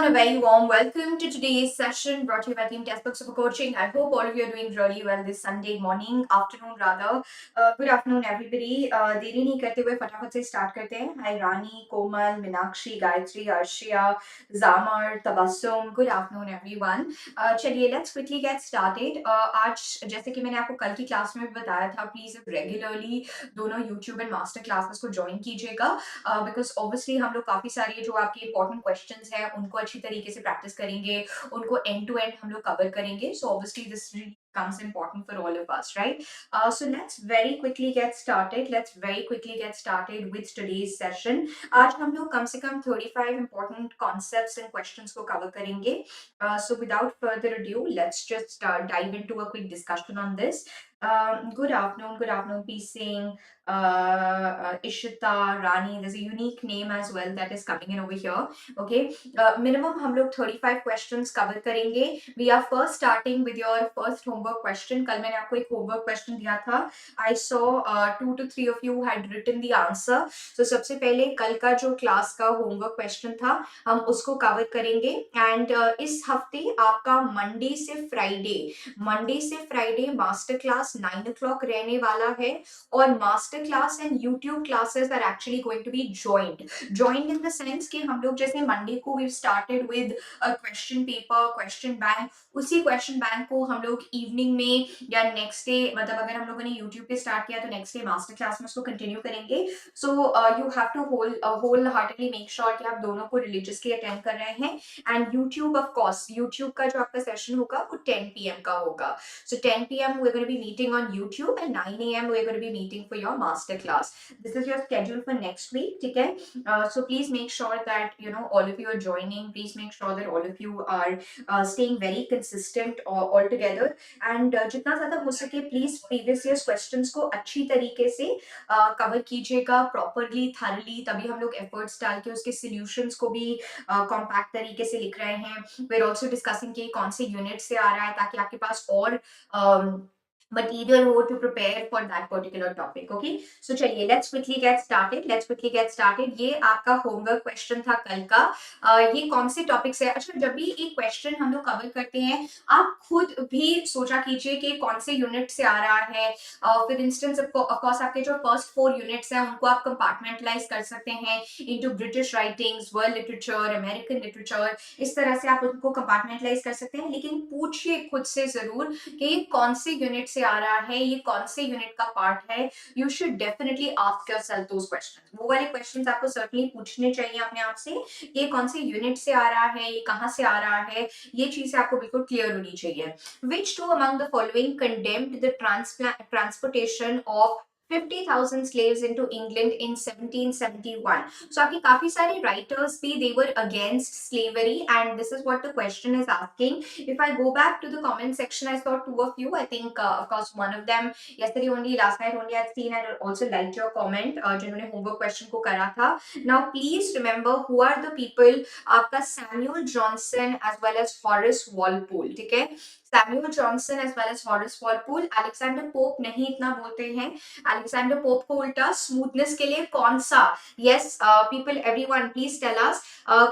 a very warm welcome to today's session brought to you by Team Testbook Super Coaching. I hope all of you are doing really well this Sunday morning, afternoon rather. Good afternoon, everybody. देरी नहीं करते हुए फटाफट से start करते हैं. Hi Rani, Komal, Minakshi, Gayatri, Arshia, Zamar, Tabassum. Good afternoon, everyone. चलिए let's quickly get started. आज जैसे कि मैंने आपको कल की क्लास में भी बताया था, प्लीज रेगुलरली दोनों यूट्यूब एंड मास्टर क्लासेस को ज्वाइन कीजिएगा बिकॉज ऑब्वियसली हम लोग काफी सारे जो आपके इंपॉर्टेंट क्वेश्चंस हैं उनको अच्छी तरीके से प्रैक्टिस करेंगे, उनको एंड टू एंड हम लोग कवर करेंगे. So obviously this becomes important for all of us, right? So let's very quickly get started. Let's very quickly get started with today's session. आज हम लोग कम से कम 35 important concepts and questions को cover करेंगे. So without further ado, let's just dive into a quick discussion on this. Good afternoon, Peace Singh, Ishita, Rani. There's a unique name as well that is coming in over here. Okay, minimum हम लोग 35 questions cover करेंगे. We are first starting with your first homework question. कल मैंने आपको एक homework question दिया था. I saw 2 to 3 of you had written the answer. So सबसे पहले कल का जो क्लास का homework question था हम उसको cover करेंगे. And इस हफ्ते आपका मंडे से फ्राइडे मास्टर क्लास 9 o'clock रहने वाला है और master class and YouTube classes are actually going to be joined in the sense कि हम लोग जैसे मंडे को we started with a question paper, question bank, उसी क्वेश्चन बैंक को हम लोग इवनिंग में या नेक्स्ट डे, मतलब अगर हम लोगों ने यूट्यूब पे स्टार्ट किया तो नेक्स्ट डे मास्टर क्लास में उसको कंटिन्यू करेंगे. So you have to wholeheartedly make sure कि आप दोनों को रिलीजियसली अटेंड कर रहे हैं. And YouTube of course, YouTube का जो आपका सेशन होगा वो 10 PM का होगा. So 10 PM we're going to be meeting on YouTube and 9 AM we're going to be meeting for your master class. This is your schedule for next week, okay? So please make sure that all of you are joining. Please make sure that all of you are staying very consistent all together. And जितना ज़्यादा हो सके please previous year's questions को अच्छी तरीके से cover कीजिएगा properly, thoroughly. तभी हम लोग efforts डाल के उसके solutions को भी compact तरीके से लिख रहे हैं. We're also discussing कि कौन से unit से आ रहा है ताकि आपके पास और material हो to prepare for that particular topic. Okay, so चलिए let's quickly get started. ये आपका homework question था कल का. ये कौन से topics है? अच्छा, जब भी एक question हम लोग cover करते हैं आप खुद भी सोचा कीजिए कि कौन से unit से आ रहा है. For instance, of course आपके जो first 4 units हैं उनको आप compartmentalize कर सकते हैं into British writings, world literature, American literature. इस तरह से आप उनको compartmentalize कर सकते हैं, लेकिन पूछिए खुद से जरूर कि ये कौन से यूनिट से आ रहा है, ये कौन से यूनिट का पार्ट है. You should definitely ask yourself those questions. वो वाले क्वेश्चंस आपको सर्टनली पूछने चाहिए अपने आप से. ये कौन से यूनिट से आ रहा है, ये कहाँ से आ रहा है, ये चीज आपको बिल्कुल क्लियर होनी चाहिए. Which two among the following condemned the transportation of 50,000 slaves into England in 1771? So आपके काफी सारे writers भी they were against slavery and this is what the question is asking. If I go back to the comment section, I saw 2 of you. I think of course one of them yesterday only, last night only I'd seen and also liked your comment जिन्होंने homework question को करा था. Now please remember who are the people. आपका Samuel Johnson as well as Horace Walpole. ठीक है, Samuel Johnson as well as Horace Walpole. Alexander Pope नहीं इतना बोलते हैं. Alexander Pope को उल्टा स्मूथनेस के लिए कौन सा, yes people everyone please tell us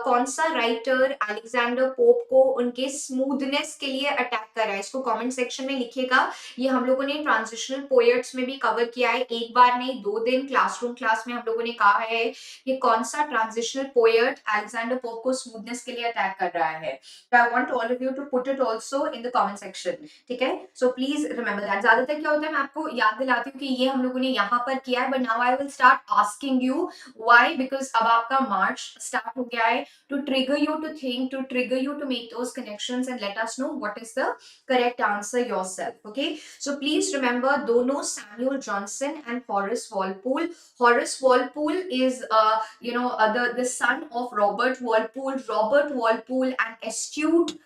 कौन सा राइटर अलेक्जेंडर पोप को उनके स्मूथनेस के लिए अटैक कर रहा है. इसको कमेंट सेक्शन में लिखिएगा. ये हम लोगों ने ट्रांजिशनल पोएट्स में भी कवर किया है, एक बार नहीं 2 दिन क्लासरूम क्लास में हम लोगों ने कहा है कि कौन सा ट्रांजिशनल पोएट अलेक्जेंडर पोप को स्मूथनेस के लिए अटैक कर रहा है. I want all of you to put it also in the comment section. ठीक है, सो प्लीज रिमेंबर दैट. ज्यादातर क्या होता है, मैं आपको याद दिलाती हूँ कि ये हम लोगों ने यहाँ पर किया है, but now I will start asking you why, because अब आपका मार्च स्टार्ट हो गया है. To trigger you to think, to trigger you to make those connections and let us know what is the correct answer yourself. Okay, so please remember dono Samuel Johnson and Horace Walpole. Horace Walpole is the son of Robert Walpole. Robert Walpole, an astute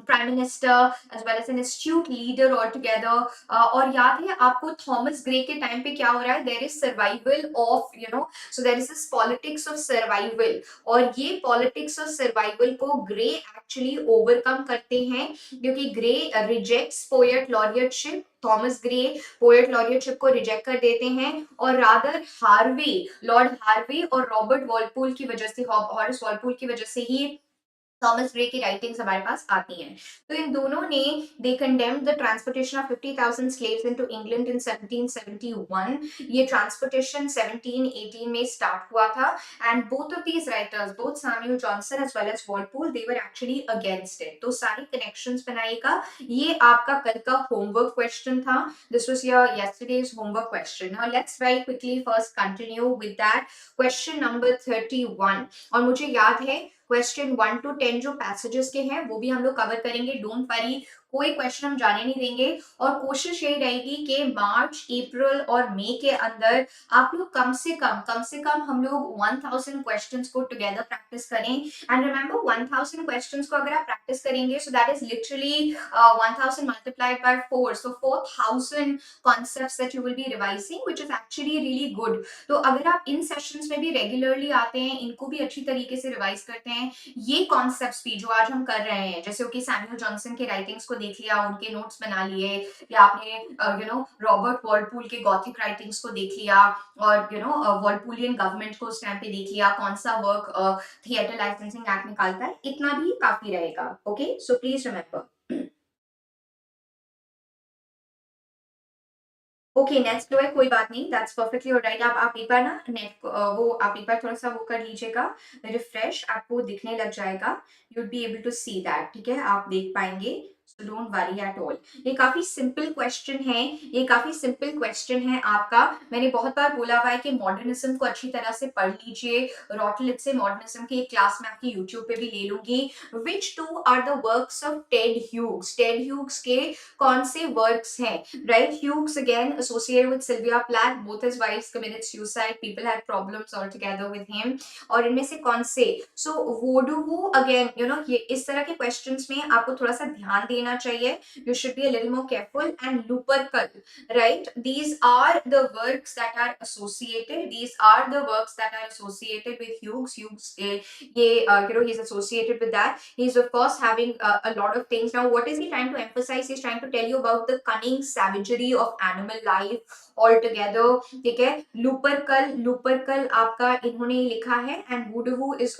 prime minister as well as an astute leader altogether. और याद है आपको Thomas Gray के time पे क्या हो रहा है, there is survival of so there is this politics of survival, और ये पॉलिटिक्स ऑफ सर्वाइवल को ग्रे एक्चुअली ओवरकम करते हैं क्योंकि Gray rejects poet laureateship. Thomas Gray poet laureateship को रिजेक्ट कर देते हैं और रादर हार्वे, लॉर्ड हार्वे और रॉबर्ट वॉलपूल की वजह से, हॉरेस वॉलपूल की वजह से ही थॉमस ग्रे की राइटिंग्स हमारे पास आती हैं। तो इन दोनों ने दे condemned the transportation of 50,000 slaves into England in 1771। ये ट्रांसपोर्टेशन 1718 में स्टार्ट हुआ था and both of these writers, both Samuel Johnson as well as Walpole, they were actually against it. तो सारी कनेक्शंस बनाइएगा। ये आपका कल का होमवर्क क्वेश्चन था। This was your yesterday's homework question. Now let's very quickly first continue with that question number 31। और मुझे याद है क्वेश्चन 1 to 10 जो पैसेजेस के हैं वो भी हम लोग कवर करेंगे, डोंट वरी, कोई क्वेश्चन हम जाने नहीं देंगे। और कोशिश यही रहेगी कि मार्च, अप्रैल और मई के अंदर आप लोग कम से कम हम लोग 1000 क्वेश्चंस को टुगेदर प्रैक्टिस करें। एंड रिमेंबर 1000 क्वेश्चंस को अगर आप प्रैक्टिस करेंगे so that is literally 1000 multiplied by 4, so 4000 concepts that you will B revising which is actually really good. तो अगर आप इन सेशंस में भी रेगुलरली आते हैं, इनको भी अच्छी तरीके से रिवाइज करते हैं, ये कॉन्सेप्ट्स भी जो आज हम कर रहे हैं, जैसे कि सैमुअल जॉनसन के राइटिंग्स को देख लिया, उनके नोट्स बना लिए, या आपने रॉबर्ट वॉलपूल के गॉथिक राइटिंग्स को देख लिया, और वॉलपूलियन गवर्नमेंट को उस टाइम पे देख लिया, कौन सा वर्क थिएटर लाइसेंसिंग एक्ट निकालता है, इतना भी काफी रहेगा। Okay, so please remember. Okay, net slow है, कोई बात नहीं, दैट्स परफेक्टली ऑलराइट। आप एक बार ना नेट वो आप एक बार थोड़ा सा वो कर लीजिएगा, रिफ्रेश, आपको दिखने लग जाएगा, you will be able to see that, ठीक है, आप देख पाएंगे। So don't worry at all. ये काफी सिंपल क्वेश्चन है, ये काफी सिंपल क्वेश्चन है आपका। मैंने बहुत बार बोला हुआ है कि मॉडर्निज्म को अच्छी तरह से पढ़ लीजिए, रॉटलिट से मॉडर्निज्म की एक क्लास मैं आपकी यूट्यूब पे भी ले लूंगी। Which two are the works of Ted Hughes, Ted Hughes के कौन से वर्क्स हैं, right? Hughes again associated with Sylvia Plath. Both his wives committed suicide. People had problems altogether with him. और इनमें से कौन से? So Vodou again, ये इस तरह के questions में आपको थोड़ा सा ध्यान देना चाहिए. You should be a little more careful. And Lupercal, right? These are the works that are associated. These are the works that are associated with Hughes. Hughes, he's associated with that. He's of course having a lot of things. Now, what is he trying to emphasize? He's trying to tell you about the cunning savagery of animal life altogether. ठीक है, लुपरकल आपका इन्होंने लिखा है, and Woodhoo is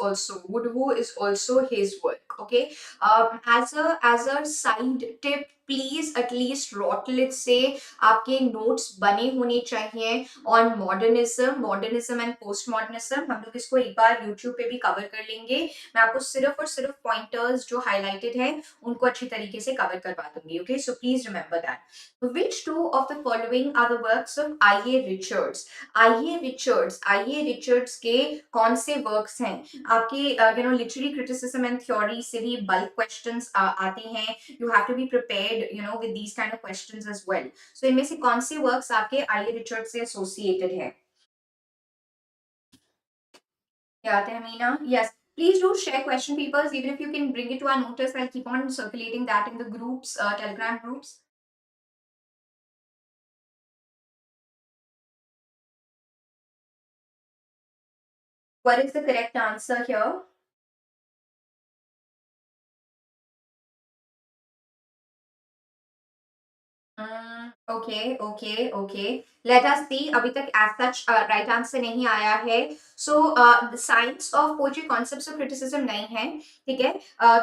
also his work. Okay, as a side tip, please at least रॉटलिट से आपके notes बने होने चाहिए on modernism and post modernism. हम लोग इसको एक बार यूट्यूब पे भी कवर कर लेंगे। मैं आपको सिर्फ और सिर्फ पॉइंटर्स जो हाईलाइटेड है उनको अच्छी तरीके से कवर करवा दूंगी। Okay, so please remember that. Which two of the following are the works of I A Richards? I A Richards के कौन से वर्क्स हैं? आपके लिटरेरी क्रिटिसिज्म एंड थ्योरी से भी बल्क क्वेश्चंस आते हैं। You have to be prepared with these kind of questions as well. So इनमें से कौन से वर्क्स आपके आई ए रिचर्ड्स से एसोसिएटेड है? Yeah, Tehmina. Yes. Please do share question papers, even if you can bring it to our notice. I'll keep on circulating that in the groups, Telegram groups. What is the correct answer here? Okay. Let us see. अभी तक as such right answer नहीं आया है. So the science of poetry, concepts of criticism नहीं है, ठीक है.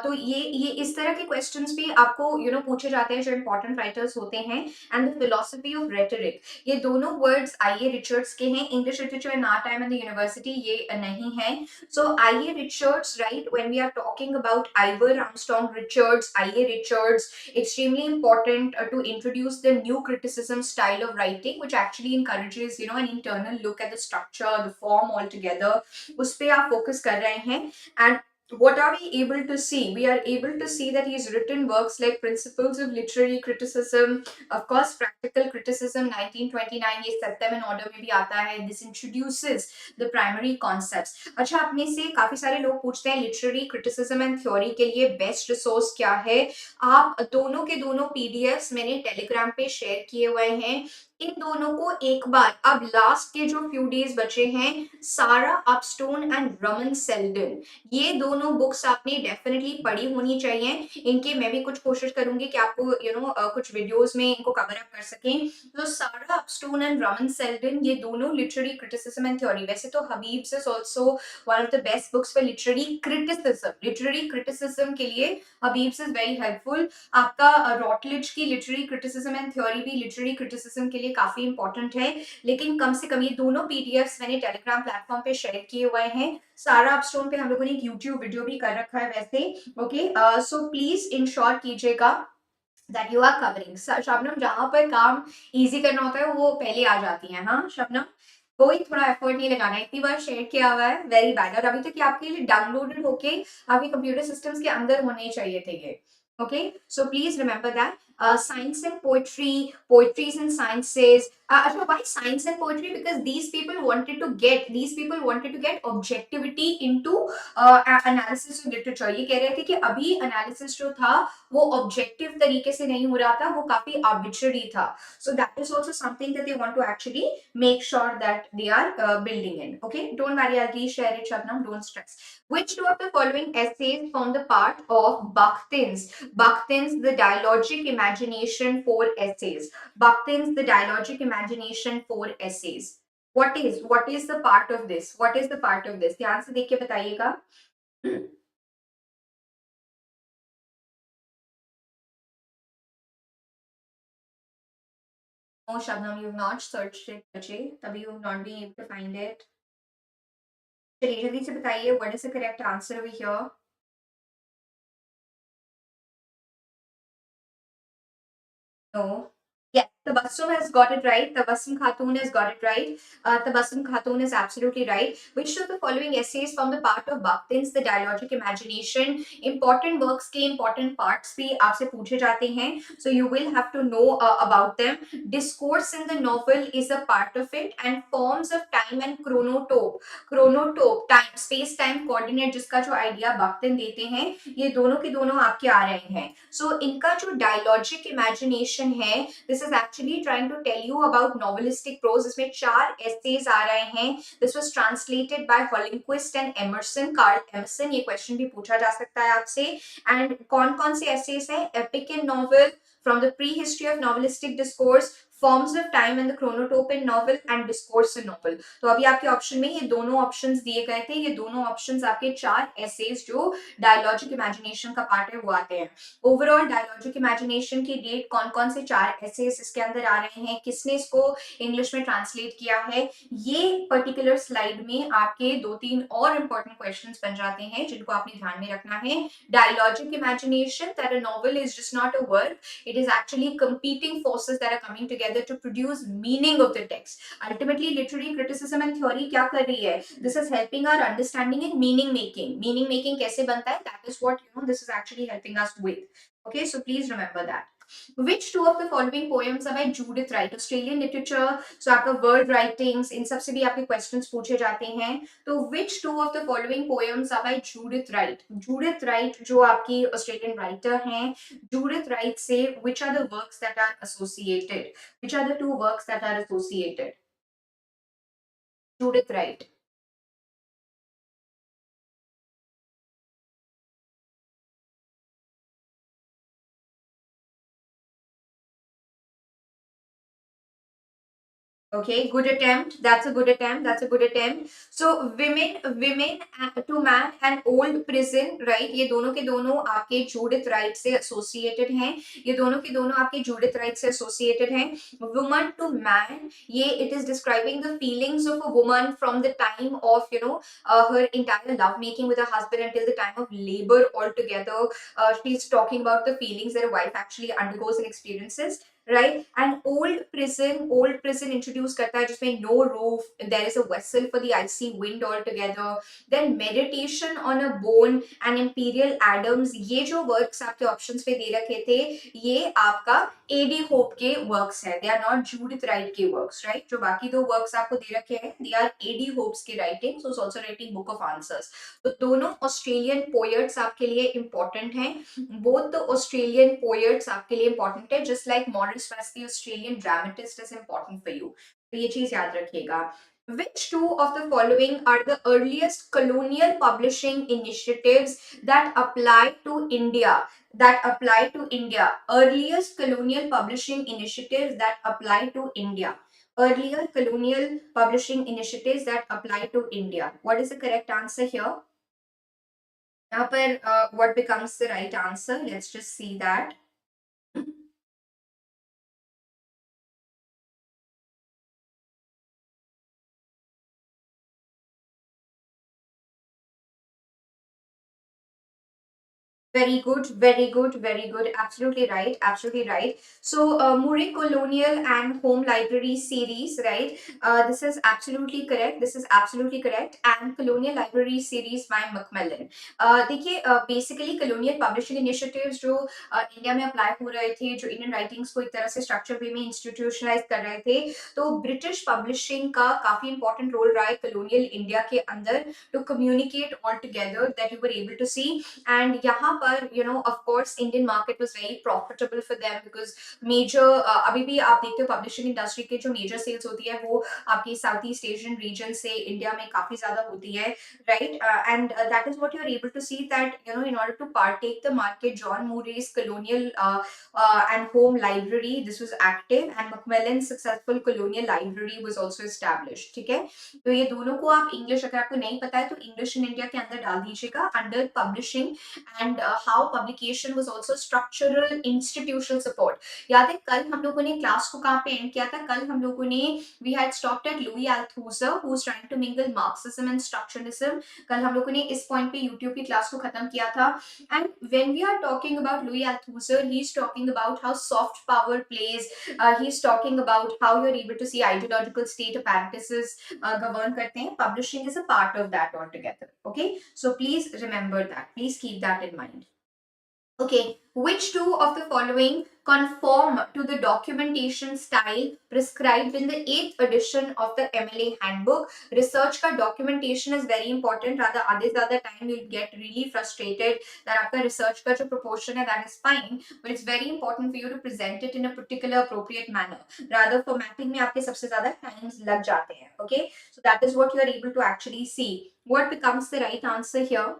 तो ये इस तरह के questions भी आपको पूछे जाते हैं जो important writers होते हैं. And the philosophy of rhetoric, ये दोनों words I.A. Richards के हैं. English literature in our time in the university ये नहीं है. So I.A. Richards, right? When we are talking about Ivor Armstrong Richards, I.A. Richards, extremely important to introduce the new criticism style of writing, which actually encourages an internal look at the structure, the form altogether. उस पे आप focus कर रहे हैं. And what are we able to see? We are able to see that he's written works like Principles of Literary Criticism, of course Practical Criticism 1929, ये Satyam and Order में भी आता है. This introduces the primary concepts. अच्छा, आप में से काफी सारे लोग पूछते हैं लिटरेरी क्रिटिसिज्म एंड थ्योरी के लिए बेस्ट रिसोर्स क्या है? आप दोनों के दोनों पीडीएफ्स मैंने टेलीग्राम पे शेयर किए हुए हैं. इन दोनों को एक बार, अब लास्ट के जो फ्यू डेज बचे हैं, सारा अपस्टोन एंड रमन सेल्डन, ये दोनों बुक्स आपने डेफिनेटली पढ़ी होनी चाहिए। इनके मैं भी कुछ कोशिश करूंगी कि आपको कुछ वीडियोस में इनको कवर अप कर सकें। तो सारा अपस्टोन एंड रमन सेल्डन, ये दोनों लिटरेरी क्रिटिसिज्म एंड थ्योरी, वैसे तो Habib's is also one of the best books for literary criticism के लिए हबीब्स इज वेरी हेल्पफुल। आपका रॉटलिज की लिटरेरी क्रिटिसिज्म एंड थ्योरी भी लिटरेरी क्रिटिसिज्म के लिए काफी इंपॉर्टेंट है। लेकिन कम से कम ये दोनों पीडीएफ्स मैंने टेलीग्राम प्लेटफॉर्म पे शेयर किए हुए हैं। सारा अपस्टोन पे हम लोगों ने एक यूट्यूब वीडियो भी कर रखा है वैसे। ओके, सो प्लीज इंश्योर कीजिएगा that you are covering. Shabnam, जहां पर काम इजी करना होता है वो पहले आ जाती है। हाँ शबनम, कोई थोड़ा एफर्ट नहीं लगाना, इतनी बार शेयर किया हुआ है, वेरी बैड। और अभी तक ये आपके लिए डाउनलोडेड होके आपके कंप्यूटर सिस्टम्स के अंदर होने चाहिए थे ये। Okay, so please remember that science and poetry, poetries and sciences. So why science and poetry? Because these people wanted to get objectivity into analysis of literature. ये कह रहे थे कि अभी analysis जो था वो objective तरीके से नहीं हो रहा था, वो काफी arbitrary था. So that is also something that they want to actually make sure that they are building in. Okay, don't worry, I'll reshare it, Shabnam, don't stress. Which two of the following essays form the part of Bakhtin's The Dialogic Imagination 4 Essays? Bakhtin's The Dialogic Imagination 4 Essays. What is the part of this? What is the part of this? ध्यान से देख के बताइएगा. No, Shabnam, you've not searched it, Ajay. तभी you've not been able to find it. चलिए जल्दी से बताइए, what is the correct answer over here? No. Yes, Tabassum has got it right. Tabassum Khatun has got it right. Tabassum Khatun is absolutely right. Which of the following essays form the part of Bakhtin's The Dialogic Imagination? Important works के important parts भी आपसे पूछे जाते हैं. So you will have to know about them. Discourse in the novel is a part of it, and forms of time and chronotope time space time coordinate जिसका जो idea Bakhtin देते हैं, ये दोनों के दोनों आपके आ रहे हैं. So इनका जो dialogic imagination है, this is actually trying to tell you about novelistic prose. इसमें 4 essays आ रहे हैं. This was translated by Holmquist and Emerson, Carl Emerson. ये question भी पूछा जा सकता है आपसे. And कौन-कौन से essays हैं? Epic and novel, from the prehistory of novelistic discourse, forms of time and the chronotope in novel, and discourse in novel. तो अभी आपके ऑप्शन में ये दोनों ऑप्शंस दिए गए थे. ये दोनों ऑप्शंस आपके 4 essays जो डायलॉजिक इमेजिनेशन का पार्ट है वो आते हैं. ओवरऑल डायलॉजिक इमेजिनेशन की डेट कौन कौन से 4 essays इसके अंदर आ रहे हैं, किसने इसको इंग्लिश में ट्रांसलेट किया है, ये पर्टिकुलर स्लाइड में आपके 2-3 और इंपॉर्टेंट क्वेश्चंस बन जाते हैं जिनको आपने ध्यान में रखना है. Dialogic imagination, that a novel is just not a work, it is actually competing forces that are coming together to produce meaning of the text. Ultimately literary criticism and theory क्या कर रही है? This is helping our understanding in meaning making कैसे बनता है, that is what this is actually helping us with. Okay, so please remember that. Which two of the following poems are by Judith Wright? Australian literature, so आपका word writings, इन सब से भी आपके questions पूछे जाते हैं. तो which two of the following poems are by Judith Wright? Judith Wright जो आपकी Australian writer हैं, Judith Wright say which are the works that are associated? Which are the 2 works that are associated? Judith Wright. Okay, good attempt. That's a good attempt. That's a good attempt. So women to man and old prison, right? ये दोनों के दोनों आपके Judith right से associated हैं. ये दोनों के दोनों आपके जूडिथ राइट से एसोसिएटेड हैं. Woman to man, ये it is describing the feelings of a woman from the time of her entire love making with her husband until the time of labor altogether. She's talking about the feelings that a wife actually undergoes and experiences. Right, and old prison introduce करता है जिसमें no roof, there is a vessel for the icy wind altogether. Then meditation on a bone and imperial Adams, ये जो works आपके options पे दे रखे थे, ये आपका AD Hope के works है. They are not Judith Wright के works, right? जो बाकी 2 works आपको दे रखे हैं, they are AD Hope's के writing, so it's also writing book of answers. तो दोनों Australian poets आपके लिए important हैं. Both the Australian poets आपके लिए important है, just like Morris Frantz Fanon the Australian dramatist is important for you. तो ये चीज याद रखिएगा. Which two of the following are the earliest colonial publishing initiatives that apply to India? That apply to India. Earliest colonial publishing initiatives that apply to India. Earlier colonial publishing initiatives that apply to India. What is the correct answer here? यहाँ पर what becomes the right answer? Let's just see that. Very good, very good, very good. Absolutely right, absolutely right. So, Murray Colonial and Home Library series, right? This is absolutely correct. This is absolutely correct. And Colonial Library series by Macmillan. देखिए, basically colonial publishing initiatives जो India में apply हो रहे थे, जो Indian writings को एक तरह से स्ट्रक्चर वे में इंस्टीट्यूशनलाइज कर रहे थे, तो ब्रिटिश पब्लिशिंग का काफी इंपॉर्टेंट रोल रहा है colonial इंडिया के अंदर to communicate all together that you were able to see. And यहाँ पर of course Indian market was very profitable for them because major अभी भी आप देखते हो पब्लिशिंग इंडस्ट्री के जो मेजर सेल्स होती है वो आपकी साउथ ईस्ट एशियन रीजन से इंडिया में काफी ज्यादा होती है, right? And that is what you are able to see that in order to partake the market, John Murray's colonial and home library, this was active, and Macmillan's successful colonial library was also established. ठीक है, तो ये दोनों को आप English अगर आपको नहीं पता है तो इंग्लिश इन इंडिया के अंदर डाल दीजिएगा under publishing. And how publication was also structural institutional support. याद है कल हम लोगों ने क्लास को कहाँ पे एंड किया था? कल हम लोगों ने we had stopped at Louis Althusser who is trying to mingle Marxism and structuralism. कल हम लोगों ने इस पॉइंट पे यूट्यूब की क्लास को खत्म किया था. And when we are talking about Louis Althusser, he is talking about how soft power plays. He is talking about how you are able to see ideological state apparatuses govern करते हैं. Publishing is a part of that altogether. Okay, so please remember that. Please keep that in mind. Okay, which two of the following conform to the documentation style prescribed in the 8th edition of the MLA handbook? Research का documentation is very important. Rather आधे ज़्यादा time you'll get really frustrated that आपका research का जो proportion है that is fine, but it's very important for you to present it in a particular appropriate manner. Rather formatting में आपके सबसे ज़्यादा times लग जाते हैं. Okay, so that is what you are able to actually see. What becomes the right answer here?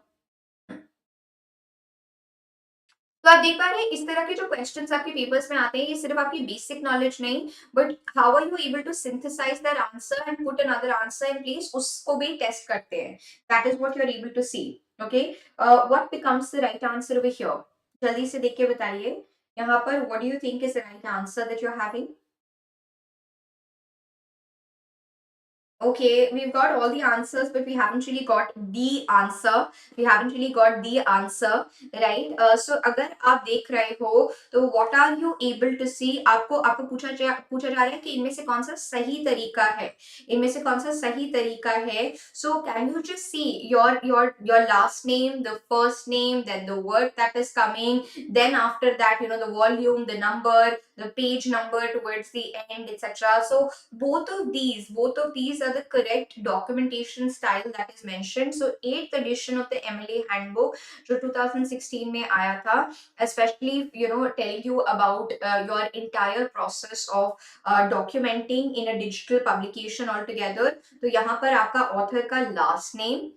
तो आप देख पा रहे हैं इस तरह के जो क्वेश्चंस आपके पेपर्स में आते हैं ये सिर्फ आपकी बेसिक नॉलेज नहीं but how are you able to synthesise that answer and put another answer in place, उसको भी टेस्ट करते हैं. That is what you are able to see. Okay, what becomes the right answer over here? जल्दी से देख के बताइए यहाँ पर what do you think is the right answer that you are having? Okay, we've got all the answers, but we haven't really got the answer. We haven't really got the answer, right? So अगर आप देख रहे हो तो what are you able to see? आपको आपको पूछा जा रहा है कि इनमें से कौन सा सही तरीका है, इनमें से कौन सा सही तरीका है. So can you just see your last name, the first name, then the word that is coming, then after that the volume, the number, the page number towards the end, etc. So both of these are the correct documentation style that is mentioned. So 8th edition of the MLA handbook जो 2016 में आया था, especially telling you about your entire process of documenting in a digital publication altogether. तो यहाँ पर आपका author का last name,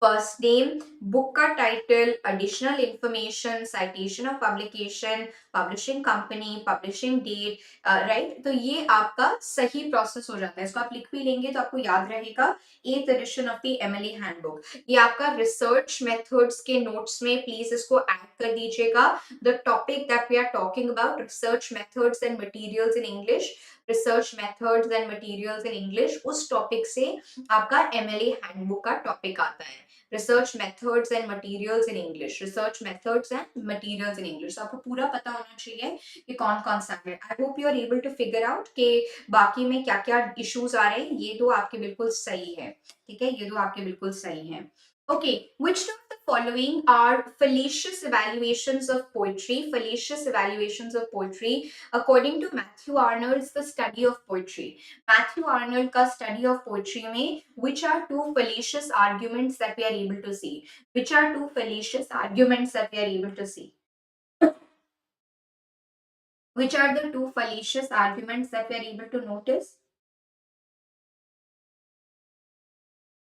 first name, book का title, additional information, citation of publication, publishing company, publishing date, right. तो ये आपका सही प्रोसेस हो जाता है. इसको आप लिख भी लेंगे तो आपको याद रहेगा 8th edition of the MLA handbook. ये आपका रिसर्च मेथड्स के नोट्स में प्लीज इसको ऐड कर दीजिएगा. The topic that we are talking about, research methods and materials in English, research methods and materials in English, उस टॉपिक से आपका एमएलए हैंडबुक का टॉपिक आता है. Research methods and materials in English, research methods and materials in English. आपको पूरा पता होना चाहिए कि कौन कौन सा है. I hope you are able to figure out कि बाकी में क्या क्या इश्यूज आ रहे हैं. ये दो आपके बिल्कुल सही है, ठीक है, ये दो आपके बिल्कुल सही हैं. Okay, which of the following are fallacious evaluations of poetry? Fallacious evaluations of poetry according to Matthew Arnold's The Study of Poetry. Matthew Arnold का study of poetry में which are two fallacious arguments that we are able to see? Which are two fallacious arguments that we are able to see? Which are the two fallacious arguments that we are able to notice?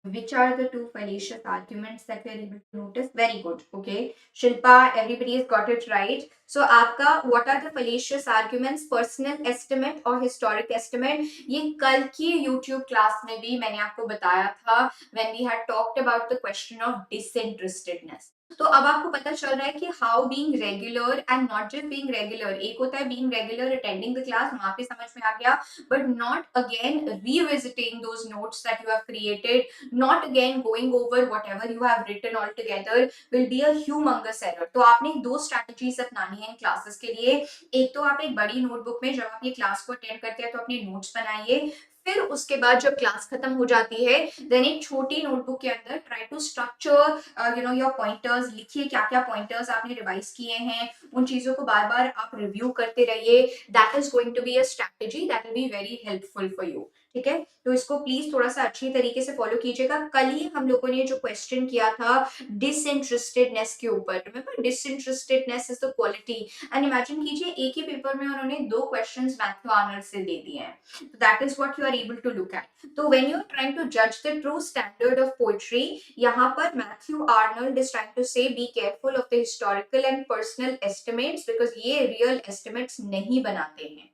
Which are the two fallacious arguments that we are able to notice? Very good. Okay. Shilpa, everybody has got it right. So, आपका what are the fallacious arguments? Personal estimate और historic estimate. ये कल की YouTube class में भी मैंने आपको बताया था when we had talked about the question of disinterestedness. तो अब आपको पता चल रहा है कि how being regular and not just being regular, एक होता है being regular attending the class, वहां पे समझ में आ गया, but not again revisiting those notes that you have created, not again going over whatever you have written all together will be a humongous error. तो आपने दो strategies अपनानी है इन classes के लिए. एक तो आप एक बड़ी notebook में जब आप ये class को attend करते हैं तो अपने notes बनाइए, फिर उसके बाद जब क्लास खत्म हो जाती है देन एक छोटी नोटबुक के अंदर try to structure your pointers, लिखिए क्या क्या पॉइंटर्स आपने रिवाइज किए हैं, उन चीजों को बार बार आप रिव्यू करते रहिए. That is going to be a strategy that will be very helpful for you. ठीक है, तो इसको प्लीज थोड़ा सा अच्छी तरीके से फॉलो कीजिएगा. कल ही हम लोगों ने जो क्वेश्चन किया था डिसइंटरेस्टेडनेस के ऊपर, remember disinterestedness is the quality, and imagine कीजिए एक ही पेपर में उन्होंने दो क्वेश्चंस मैथ्यू आर्नल्ड से दे दिए हैं. So that is what you are able to look at. So when you are trying to judge the true standard of poetry, यहाँ पर Matthew Arnold is trying to say be careful of the historical and personal estimates because ये real estimates नहीं बनाते हैं.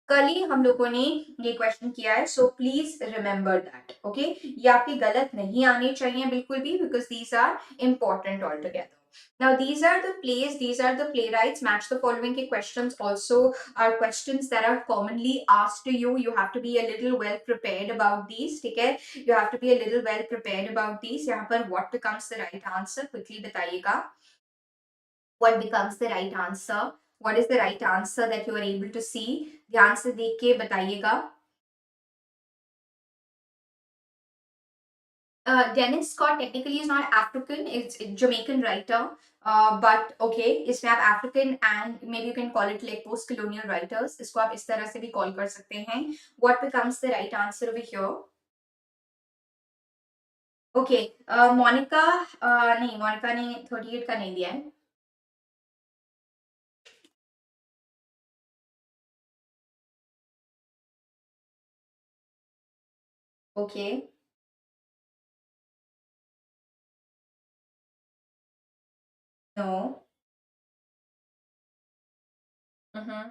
कल ही हम लोगों ने ये क्वेश्चन किया है, so please remember that. Okay, ये आपके गलत नहीं आने चाहिए बिल्कुल भी, because these are important all together. Now these are the plays, these are the playwrights. Match the following के questions also are questions that are commonly asked to you. You have to be a little well prepared about these. ठीक है, you have to be a little well prepared about these. यहाँ पर what becomes the right answer quickly बताइएगा. What becomes the right answer? What is the right answer that you are able to see? ध्यान से देख के बताइएगा. Dennis Scott technically is not African, it's a Jamaican writer. But okay, इसमें आप African and maybe you can call it like post-colonial writers. इसको आप इस तरह से भी call कर सकते हैं. What becomes the right answer over here? Okay, Monica, नहीं Monica ने 38 का नहीं दिया है. Okay, no. Mm-hmm.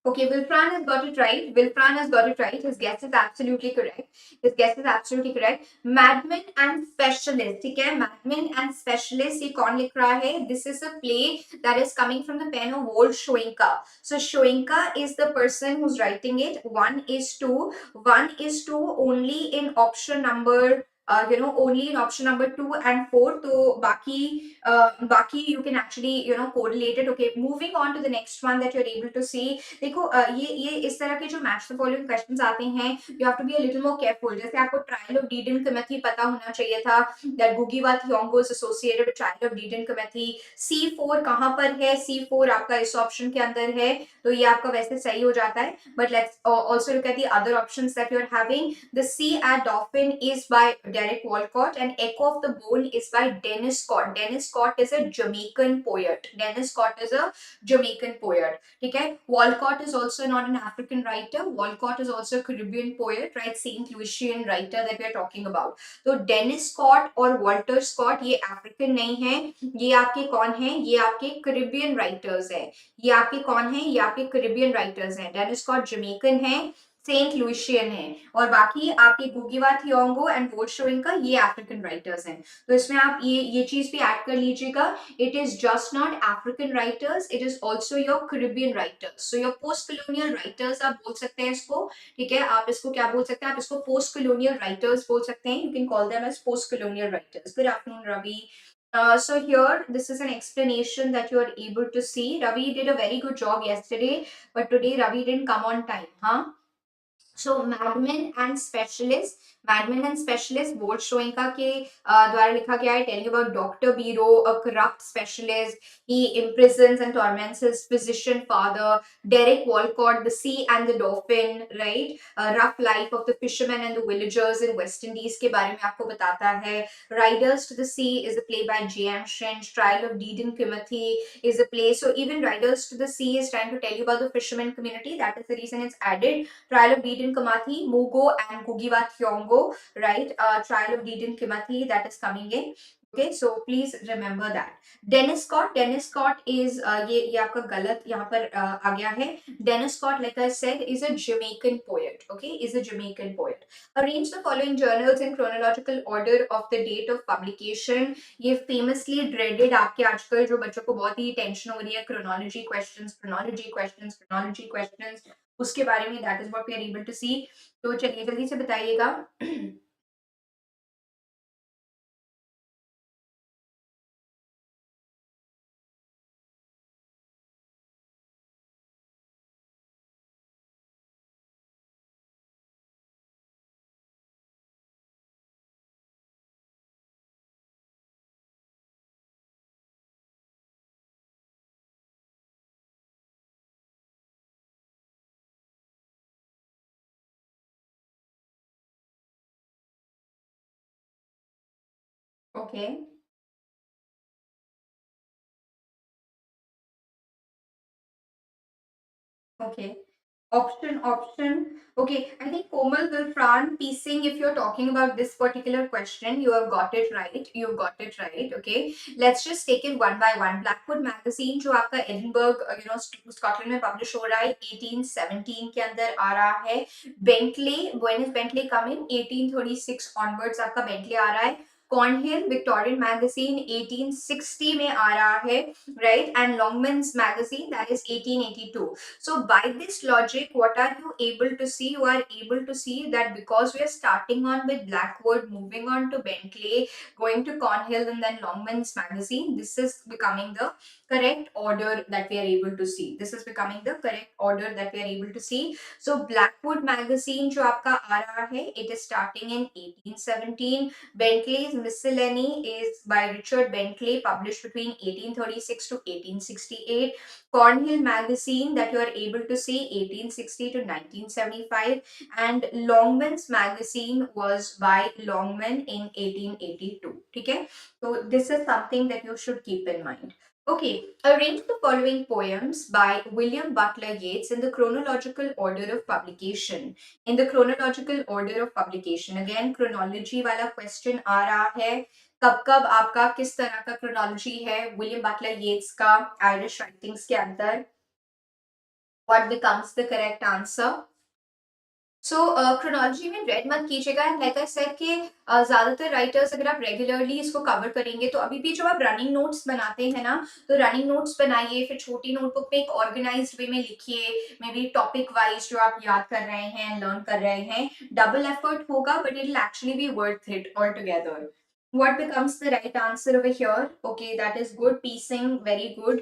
Okay, Wilfran has got it right. Wilfran has got it right. His guess is absolutely correct. His guess is absolutely correct. Madman and Specialist. ठीक है, Madman and Specialist ये कौन लिख रहा है? This is a play that is coming from the pen of Walt Schwenka. So Schwenka is the person who's writing it. One is two. One is two only in option number. Only in option number 2 and 4. तो बाकी you can actually correlate it. Okay, moving on to the next one that you're able to see. देखो ये इस तरह के जो match the following questions आते हैं, you have to be a little more careful. जैसे आपको ट्रायल ऑफ डीडन कमेथी पता होना चाहिए था, दैट गुगीवा Thiong'o is associated with trial of Dedan Kimathi. C4 कहां पर है? C4 आपका इस ऑप्शन के अंदर है, तो ये आपका वैसे सही हो जाता है. But let's also look at the other options that you are having. The sea at Dauphin is by Derek Walcott and Echo of the Bone is by Dennis Scott. Dennis Scott is a Jamaican poet. Dennis Scott is a Jamaican poet. ठीक है, Walcott is also not an African writer. Walcott is also a Caribbean poet, right? Saint Lucian writer that we are talking about. तो Dennis Scott और Walter Scott ये African नहीं है. ये आपके कौन है? ये आपके Caribbean writers है. ये आपके कौन है? ये आपके Caribbean writers हैं. Dennis Scott Jamaican है, सेंट लुइशियन है, और बाकी आपके गुगीवा थियोंगो एंड वोल्शोइंका ये अफ्रीकन राइटर्स हैं. तो इसमें आप ये चीज भी ऐड कर लीजिएगा. It is just not African writers, it is also your Caribbean writers. So your post colonial writers आप बोल सकते हैं इसको. ठीक है, आप इसको क्या बोल सकते हैं? आप इसको पोस्ट कॉलोनियल राइटर्स बोल सकते हैं. You can call them as post colonial writers. Good afternoon Ravi. So here this is an explanation that you are able to see. Ravi did a very good job yesterday, but today Ravi didn't come on time, huh? So madmen and specialist बोल्शोइका के द्वारा लिखा गया है, telling about doctor Bero, a corrupt specialist, he imprisons and torments his physician father. Derek Walcott, The Sea and the Dolphin, right? Rough life of the fishermen and the villagers in West Indies के बारे में आपको बताता है. Riders to the Sea is a play by J.M. Shrinch. Trial of Dedan Kimathi is a play. So even Riders to the Sea is trying to tell you about the fisherman community. That is the reason it's added. Trial of Dedan Kimathi, Mugo and Gugiwa Thiongo, right? Trial of Dedan Kimathi, that is coming in. Okay, so please remember that. Dennis Scott is ये आपका गलत यहाँ पर आ गया है. Dennis Scott, like I said, is a Jamaican poet. Okay, is a Jamaican poet. Arrange the following journals in chronological order of the date of publication. ये famously dreaded आपके आजकल जो बच्चों को बहुत ही टेंशन हो रही है, chronology questions, उसके बारे में, that is what we are able to see. तो चलिए जल्दी से बताइएगा. Okay Okay. Option. Okay, I think Komal will frown piecing if you're talking about this particular question. You have got it right. You got it right. Okay. Let's just take it one by one. Blackwood magazine जो आपका Edinburgh Scotland में publish हो रहा है 1817 के अंदर आ रहा है. Bentley, when is Bentley coming? 1836 onwards आपका बेंटले आ रहा है. कॉर्नहिल विक्टोरियन मैगजीन 1860 में आ रहा है, right? And Longman's magazine, that is 1882. So by this logic, what are you able to see? You are able to see that because we are starting on with Blackwood, moving on to Bentley, going to Cornhill and then Longman's magazine, this is becoming the correct order that we are able to see. This is becoming the correct order that we are able to see. So Blackwood magazine जो आपका आ रहा है, it is starting in 1817. Bentley's Miscellany is by Richard Bentley, published between 1836 to 1868. Cornhill magazine that you are able to see 1860 to 1975, and Longman's magazine was by Longman in 1882. Okay, so this is something that you should keep in mind. Okay, arrange the following poems by William Butler Yeats in the chronological order of publication. In the chronological order of publication, again chronology वाला question आ रहा है. कब कब आपका किस तरह का chronology है विलियम बटलर येट्स का आयरिश राइटिंग्स के अंदर. What becomes the correct answer? So chronology में ड्रेड मत कीजिएगा. एंड लाइक आई सेड कि ज्यादातर राइटर्स अगर आप रेगुलरली इसको कवर करेंगे तो अभी भी जो आप रनिंग नोट्स बनाते हैं ना, तो रनिंग नोट्स बनाइए, फिर छोटी नोटबुक में एक ऑर्गेनाइज्ड वे में लिखिए, मे बी टॉपिक वाइज जो आप याद कर रहे हैं, लर्न कर रहे हैं. डबल एफर्ट होगा but it will actually B worth it all together. What becomes the right answer over here? Okay, that is good. Piecing, very good.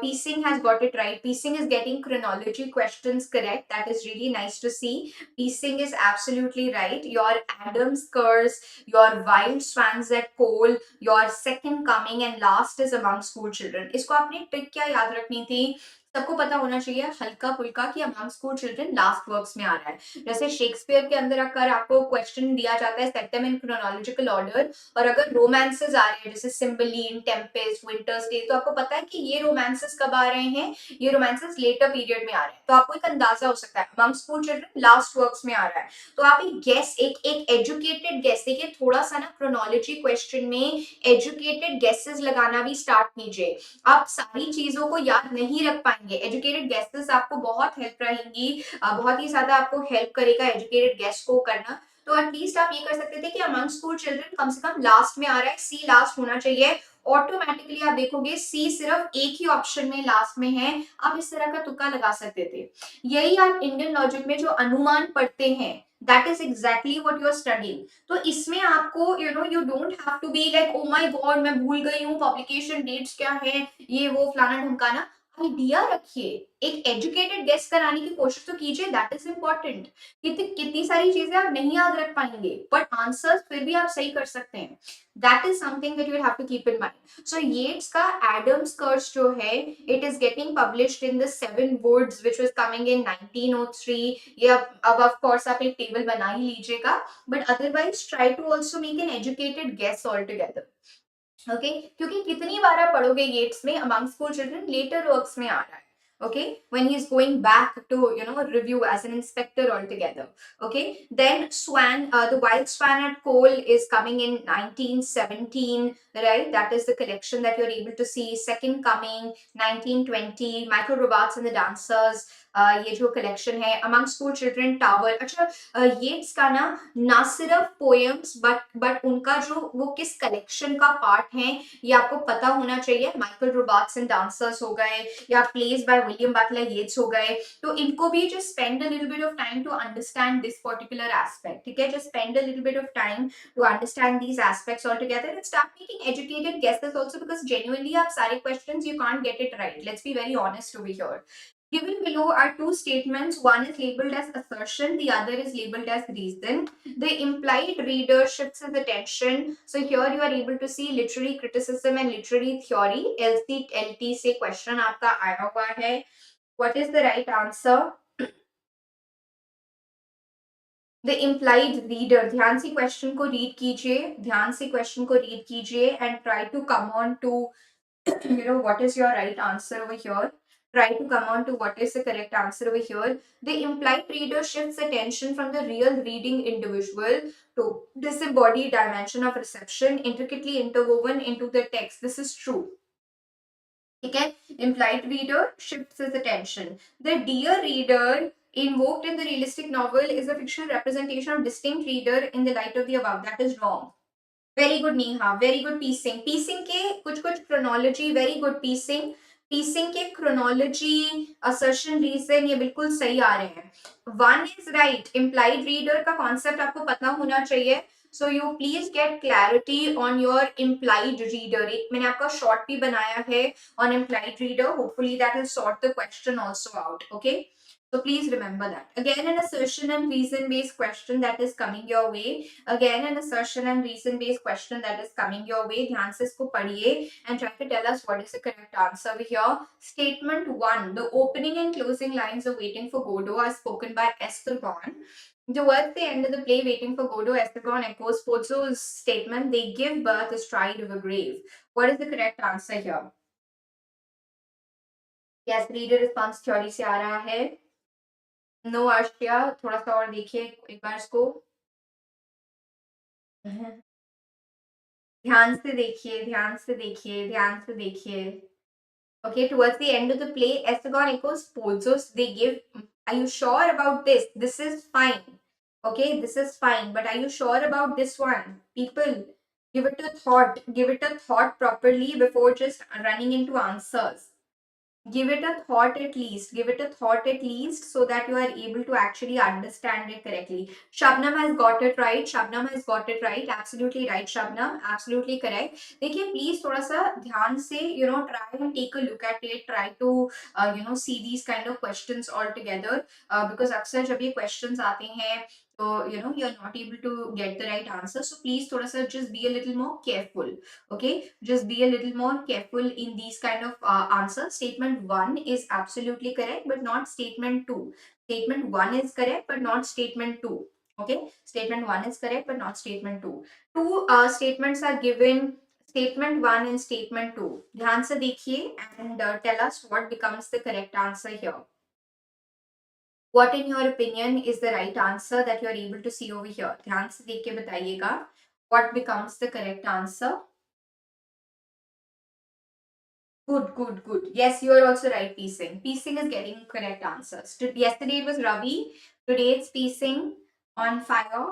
Piecing has got it right. Piecing is getting chronology questions correct. That is really nice to see. Piecing is absolutely right. Your Adam's Curse, your Wild Swans at Cole, your Second Coming, and last is Among School Children. इसको आपने trick क्या याद रखनी थी? सबको पता होना चाहिए हल्का फुल्का कि among school children last works में आ रहा है. जैसे शेक्सपियर के अंदर अगर आपको क्वेश्चन दिया जाता है set them in chronological order, और अगर रोमांसेस आ रहे हैं जैसे सिम्बलीन, टेम्पेस्ट, विंटर्स डे, तो आपको पता है कि ये रोमांसेस कब आ रहे हैं, ये रोमांसेस लेटर पीरियड में आ रहे हैं, तो आपको एक अंदाजा हो सकता है among school children last works में आ रहा है. तो आप एक गेस, एक एजुकेटेड गेस, देखिए थोड़ा सा ना क्रोनोलॉजी क्वेश्चन में एजुकेटेड गेसेस लगाना भी स्टार्ट कीजिए. आप सारी चीजों को याद नहीं रख पाएंगे, एजुकेटेड गेसेस आपको बहुत हेल्प रहेंगी, बहुत ही ज्यादा आपको हेल्प करेगा एजुकेटेड गेस को करना. तो एटलीस्ट आप ये कर सकते थे कि अमंग स्कूल चिल्ड्रन कम से कम लास्ट में आ रहा है, सी लास्ट होना चाहिए. ऑटोमेटिकली आप देखोगे सी सिर्फ एक ही ऑप्शन में लास्ट में है, आप इस तरह का तुक्का लगा सकते थे. यही आप इंडियन लॉजिक में जो अनुमान पढ़ते हैं, that is exactly what you are studying. तो इसमें आपको you don't have to be like oh my God मैं भूल गई हूँ पब्लिकेशन डेट्स क्या है, ये वो फलाना ढमकाना. आइडिया रखिए, एक एजुकेटेड गेस कराने की कोशिश तो कीजिए, दैट इज इम्पोर्टेंट। कितनी सारी चीजें आप नहीं याद रख पाएंगे, बट आंसर्स फिर भी आप सही कर सकते हैं। That is something that you have to keep in mind. So Yeats का एडम्स कर्स जो है, it is getting published in the Seven Woods which was coming in 1903। ये अब ऑफ कोर्स आप एक टेबल बना ही लीजिएगा, but otherwise try to also make an educated guess all together. Okay, क्योंकि कितनी बार आप पढ़ोगे येट्स में among school children, later works में आ रहा है। Okay, when he is going back to review as an inspector altogether. Okay, then Swan, the Wild Swan at Cole is coming in 1917, right? That is the collection that you're able to see. Second Coming 1920, Michael Robarts and the Dancers, ये जो collection है among school children, Tower. अच्छा, येट्स का ना सिर्फ poems but उनका जो वो किस कलेक्शन का पार्ट है ये आपको पता होना चाहिए। माइकल रोबार्ट्स एंड डांसर्स हो गए, या plays by William Butler Yeats हो गए, तो इनको भी just spend a little bit of time to understand this particular aspect. ठीक है, just spend a little bit of time to understand these aspects all together and start making educated guesses also, because genuinely आप सारे questions you can't get it right, let's be very honest over here. Given below are two statements. One is labeled as assertion, the other is labeled as reason. The implied reader shifts his attention. So here you are able to see literary criticism and literary theory. LCLT से question आपका आया हुआ है. What is the right answer? The implied reader. ध्यान से question को read कीजिए, ध्यान से question को read कीजिए and try to come on to what is your right answer over here. Try to come on to what is the correct answer over here. The implied reader shifts attention from the real reading individual to disembodied dimension of reception, intricately interwoven into the text. This is true. Okay, implied reader shifts his attention. The dear reader invoked in the realistic novel is a fictional representation of distinct reader in the light of the above. That is wrong. Very good Neha, very good piecing. Piecing के कुछ कुछ chronology, very good piecing. Piecing के chronology, assertion, reason ये बिल्कुल सही आ रहे हैं। One is right, implied reader का कॉन्सेप्ट आपको पता होना चाहिए। So you please get clarity on your implied reader. एक मैंने आपका शॉर्ट भी बनाया है on implied reader, hopefully that will sort the question also out. Okay, so please remember that. Again, an assertion and reason based question that is coming your way. Again, an assertion and reason based question that is coming your way. ध्यान से इसको पढ़िए and try to tell us what is the correct answer over here. Statement 1. The opening and closing lines of Waiting for Godot are spoken by Estragon. Towards the end of the play, Waiting for Godot, Estragon echoes Pozzo's statement, they give birth astride of a grave. What is the correct answer here? Yes, reader response theory से आ रहा है. No Asia, थोड़ा सा और देखिए एक बार इसको, ध्यान से देखिए, ध्यान से देखिए, ध्यान से देखिए। Okay, towards the end of the play, Estegon echoes Pozos. They give. Are you sure about this? This is fine. Okay, this is fine. But are you sure about this one? People, give it a thought. Give it a thought properly before just running into answers. Give it a thought at least. Give it a thought at least so that you are able to actually understand it correctly. Shabnam has got it right. Shabnam has got it right. Absolutely right, Shabnam. Absolutely correct. देखिए please थोड़ा सा ध्यान से try and take a look at it. Try to see these kind of questions all together, because अक्सर जब ये questions आते हैं तो you're not able to get the right answer. So please थोड़ा सा just be a little more careful. Okay, just be a little more careful in these kind of answers. Statement 1 is absolutely correct but not statement 2. Statement 1 is correct but not statement 2. Okay, statement 1 is correct but not statement 2. Two statements are given, statement 1 and statement 2. ध्यान से देखिए and tell us what becomes the correct answer here. What in your opinion is the right answer that you are able to see over here? ध्यान से देख के बताइएगा what becomes the correct answer. Good, good, good. Yes, you are also right, Piecing. Piecing is getting correct answers. Yesterday it was Ravi. Today it's Piecing on fire.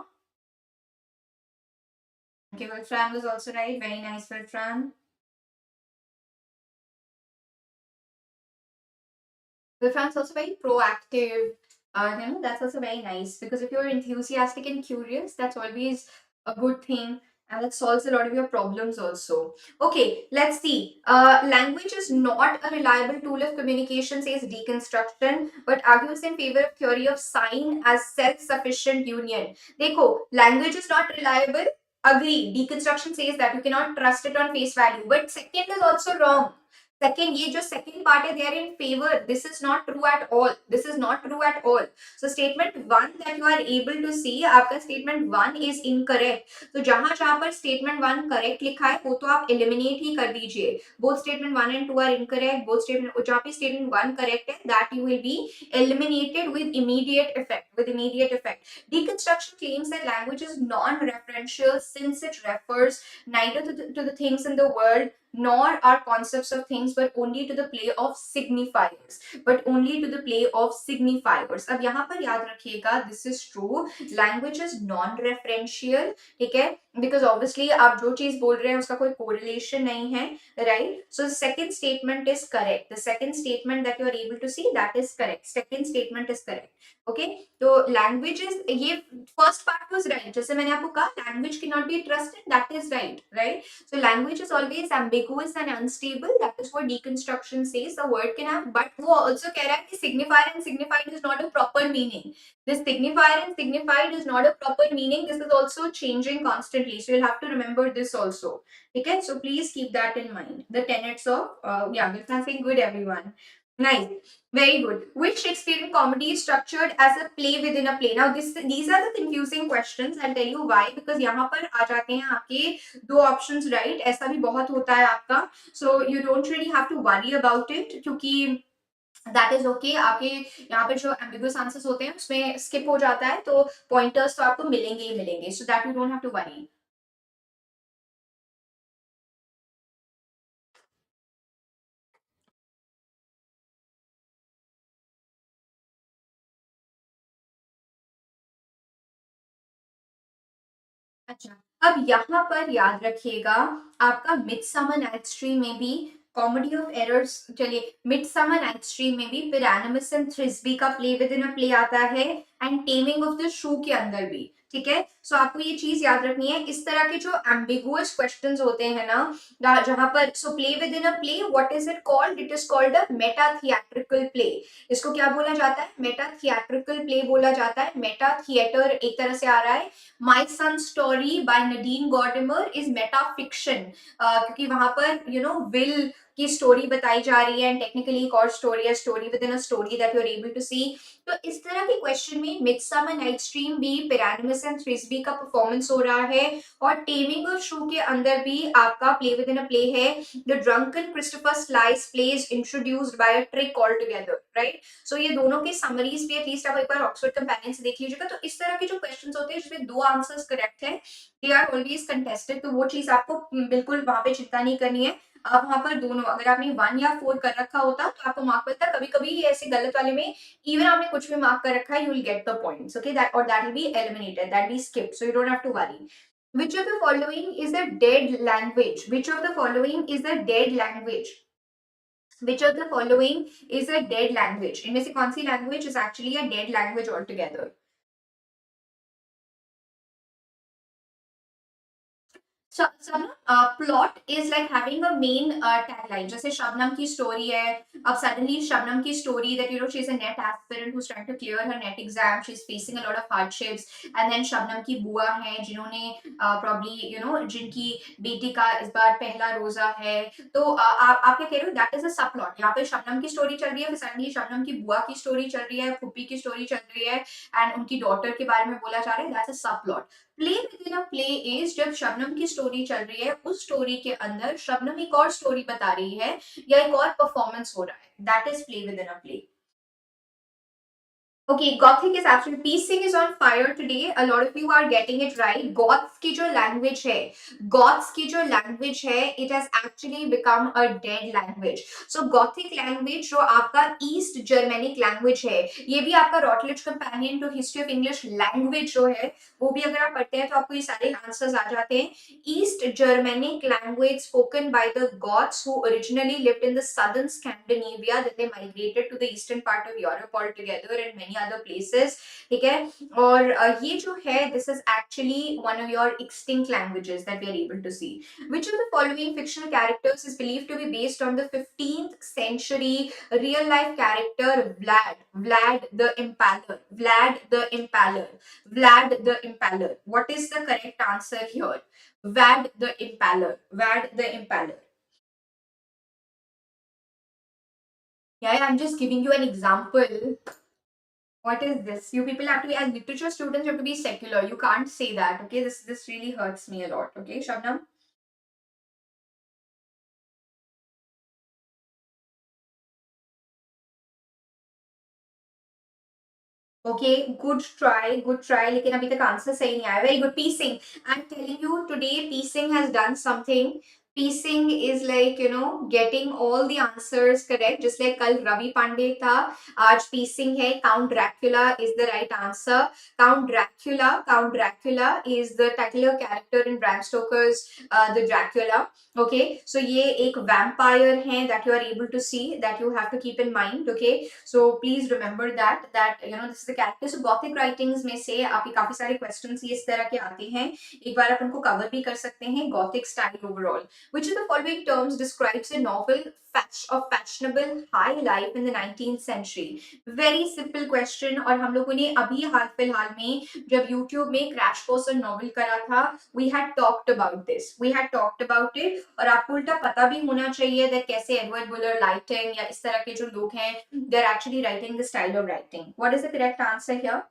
Okay, Wilfran was also right. Very nice, Wilfran. Wilfran's also very proactive. That's also very nice, because if you're enthusiastic and curious, that's always a good thing. and that solves a lot of your problems also. Okay, let's see. Language is not a reliable tool of communication, says deconstruction, but argues in favor of theory of sign as self-sufficient union. Dekho, language is not reliable. Agree. Deconstruction says that you cannot trust it on face value. But second is also wrong. Second, ये जो second part है, they are in favor. This is not true at all. This is not true at all. So statement one that you are able to see, आपका statement one is incorrect. तो जहां जहां पर statement one correct लिखा है वो तो आप eliminate ही कर दीजिए. Both statement one and two are incorrect. Both statement जहां पे statement one correct है, that you will be eliminated with immediate effect. With immediate effect. Deconstruction claims that language is non-referential since it refers neither to the things in the world nor are concepts of things but only to the play of signifiers. But only to the play of signifiers. अब यहाँ पर याद रखिएगा, this is true. Language is non-referential. ठीक है, because obviously आप जो चीज बोल रहे हैं उसका कोई correlation नहीं है, right? So the second statement is correct. The second statement that you are able to see, that is correct. Second statement is correct. Okay, तो language is, ये first part was right. जैसे मैंने आपको कहा, language cannot be trusted. That is right, right? So language is always ambiguous and unstable. That is what deconstruction says. The word can have, but वो also कह रहा है कि signifier and signified is not a proper meaning. This signifier and signified is not a proper meaning. This is also changing constantly. So you'll have to remember this also. Okay, so please keep that in mind. The tenets of yeah, Gulfan saying good everyone. Nice. Very good. Which Shakespearean comedy is structured as a play within a play? Now, these are the confusing questions. I'll tell you why. Because यहाँ पर आ जाते हैं आपके दो options right. ऐसा भी बहुत होता है आपका. So you don't really have to worry about it. क्योंकि that is okay. आपके यहाँ पर जो ambiguous answers होते हैं उसमें skip हो जाता है, तो pointers तो आपको मिलेंगे ही मिलेंगे. So that you don't have to worry. अच्छा, अब यहाँ पर याद रखिएगा, आपका मिडसमर नाइट्स ड्रीम में भी कॉमेडी ऑफ एरर्स, चलिए मिडसमर नाइट्स ड्रीम में भी पिरानमस एंड थ्रिस्बी का play within a play आता है, and taming of the shoe के अंदर भी. ठीक है, सो आपको ये चीज याद रखनी है. इस तरह के जो एम्बिगुअस क्वेश्चंस होते हैं ना, जहां पर so play within a play, what is it called? It is called a Meta theatrical play. इसको क्या बोला जाता है? मेटा थिएट्रिकल प्ले बोला जाता है. मेटा थिएटर एक तरह से आ रहा है. My Son's Story by Nadine Gordimer is metafiction, क्योंकि वहां पर विल की स्टोरी बताई जा रही है, एंड टेक्निकली एक और स्टोरी है, story within a story that you are able to see. तो इस तरह के क्वेश्चन में मिडसमर नाइट्स ड्रीम भी पिरानमस एंड थ्रिस्बी का परफॉर्मेंस हो रहा है, और टेमिंग ऑफ शू के अंदर भी आपका play within a play है. The drunken Christopher Sly's plays introduced by a trick all together, right? So ये दोनों के समरीज भी एटलीस्ट आप एक बार ऑक्सफोर्ड कंपेनियन से देख लीजिएगा. तो इस तरह के जो क्वेश्चंस होते हैं जिसमें दो आंसर्स करेक्ट है, दे आर ऑलवेज कंटेस्टेड. तो वो चीज आपको बिल्कुल वहां पे चिंता नहीं करनी है. आप वहां पर दोनों, अगर आपने 1 या 4 कर रखा होता तो आपको मार्क मिलता. कभी कभी ऐसे गलत वाले में इवन आपने कुछ भी मार्क कर रखा है, you will get the points. Okay, that और that will be eliminated, that be skipped, so you don't have to worry. Which of the following is a dead language? Which of the following is a dead language? Which of the following is a dead language? इनमें से कौन सी language is actually a dead language altogether? So plot is like having a main tagline. जैसे शबनम की story है. अब suddenly Shabnam की story that she's a net aspirant who's trying to clear her net exam. She's facing a lot of hardships. And then Shabnam की बुआ है जिन्होंने probably जिनकी बेटी का इस बार पहला रोजा है. तो आप क्या कह रहे हो? That is a subplot. यहाँ पे शबनम की story चल रही है, फिर suddenly शबनम की बुआ की story चल रही है, फूफी की story चल रही है, and उनकी daughter के बारे में बोला जा रहा है. That's a subplot. Play within a play is जब शबनम की स्टोरी चल रही है, उस स्टोरी के अंदर शबनम एक और स्टोरी बता रही है या एक और परफॉर्मेंस हो रहा है. That is play within a play. Okay, Gothic is absolutely, piecing is on fire today. A lot of you are getting it right. Goths की जो language है, Goths की जो language है, it has actually become a dead language. So Gothic language जो आपका East Germanic language है, ये भी आपका Routledge Companion to History of English Language जो है, वो भी अगर आप पढ़ते हैं तो आपको ये सारे आंसर्स आ जाते हैं. East Germanic language spoken by the Goths who originally lived in the southern Scandinavia, then they migrated to the eastern part of Europe altogether, and many other places. ठीक है, और ये जो है this is actually one of your extinct languages that we are able to see. Which of the following fictional characters is believed to be based on the 15th century real life character Vlad the Impaler? Vlad the Impaler. Vlad the Impaler. What is the correct answer here? Vlad the Impaler. Vlad the Impaler. Yeah, I'm just giving you an example. What is this? You people have to be, as literature students, you have to be secular. You can't say that. Okay, this really hurts me a lot. Okay, Shabnam. Okay, good try. लेकिन अभी तक answer सही नहीं आया. Very good. Piecing. I'm telling you today, piecing has done something. Piecing is like, you know, getting all the answers correct. Just like कल रवि पांडे था, आज piecing है. Count Dracula is the right answer. Count Dracula is the titular character in Bram Stoker's The Dracula. Okay, so ये एक vampire है that you are able to see, that you have to keep in mind. Okay, so please remember that you know this is the character. So Gothic writings में से आपके काफी सारे questions ये इस तरह के आते हैं. एक बार आप उनको cover भी कर सकते हैं. Gothic style overall. Which of the following terms describes a novel of fashionable high life in the 19th century? Very simple question. और हम लोगों ने अभी हाल फिलहाल में जब YouTube में Crash Course on Novel करा था, we had talked about this. We had talked about it. और आपको उल्टा पता भी होना चाहिए that कैसे Edward Buller Lytton या इस तरह के जो लोग हैं, they're actually writing the style of writing. What is the correct answer here?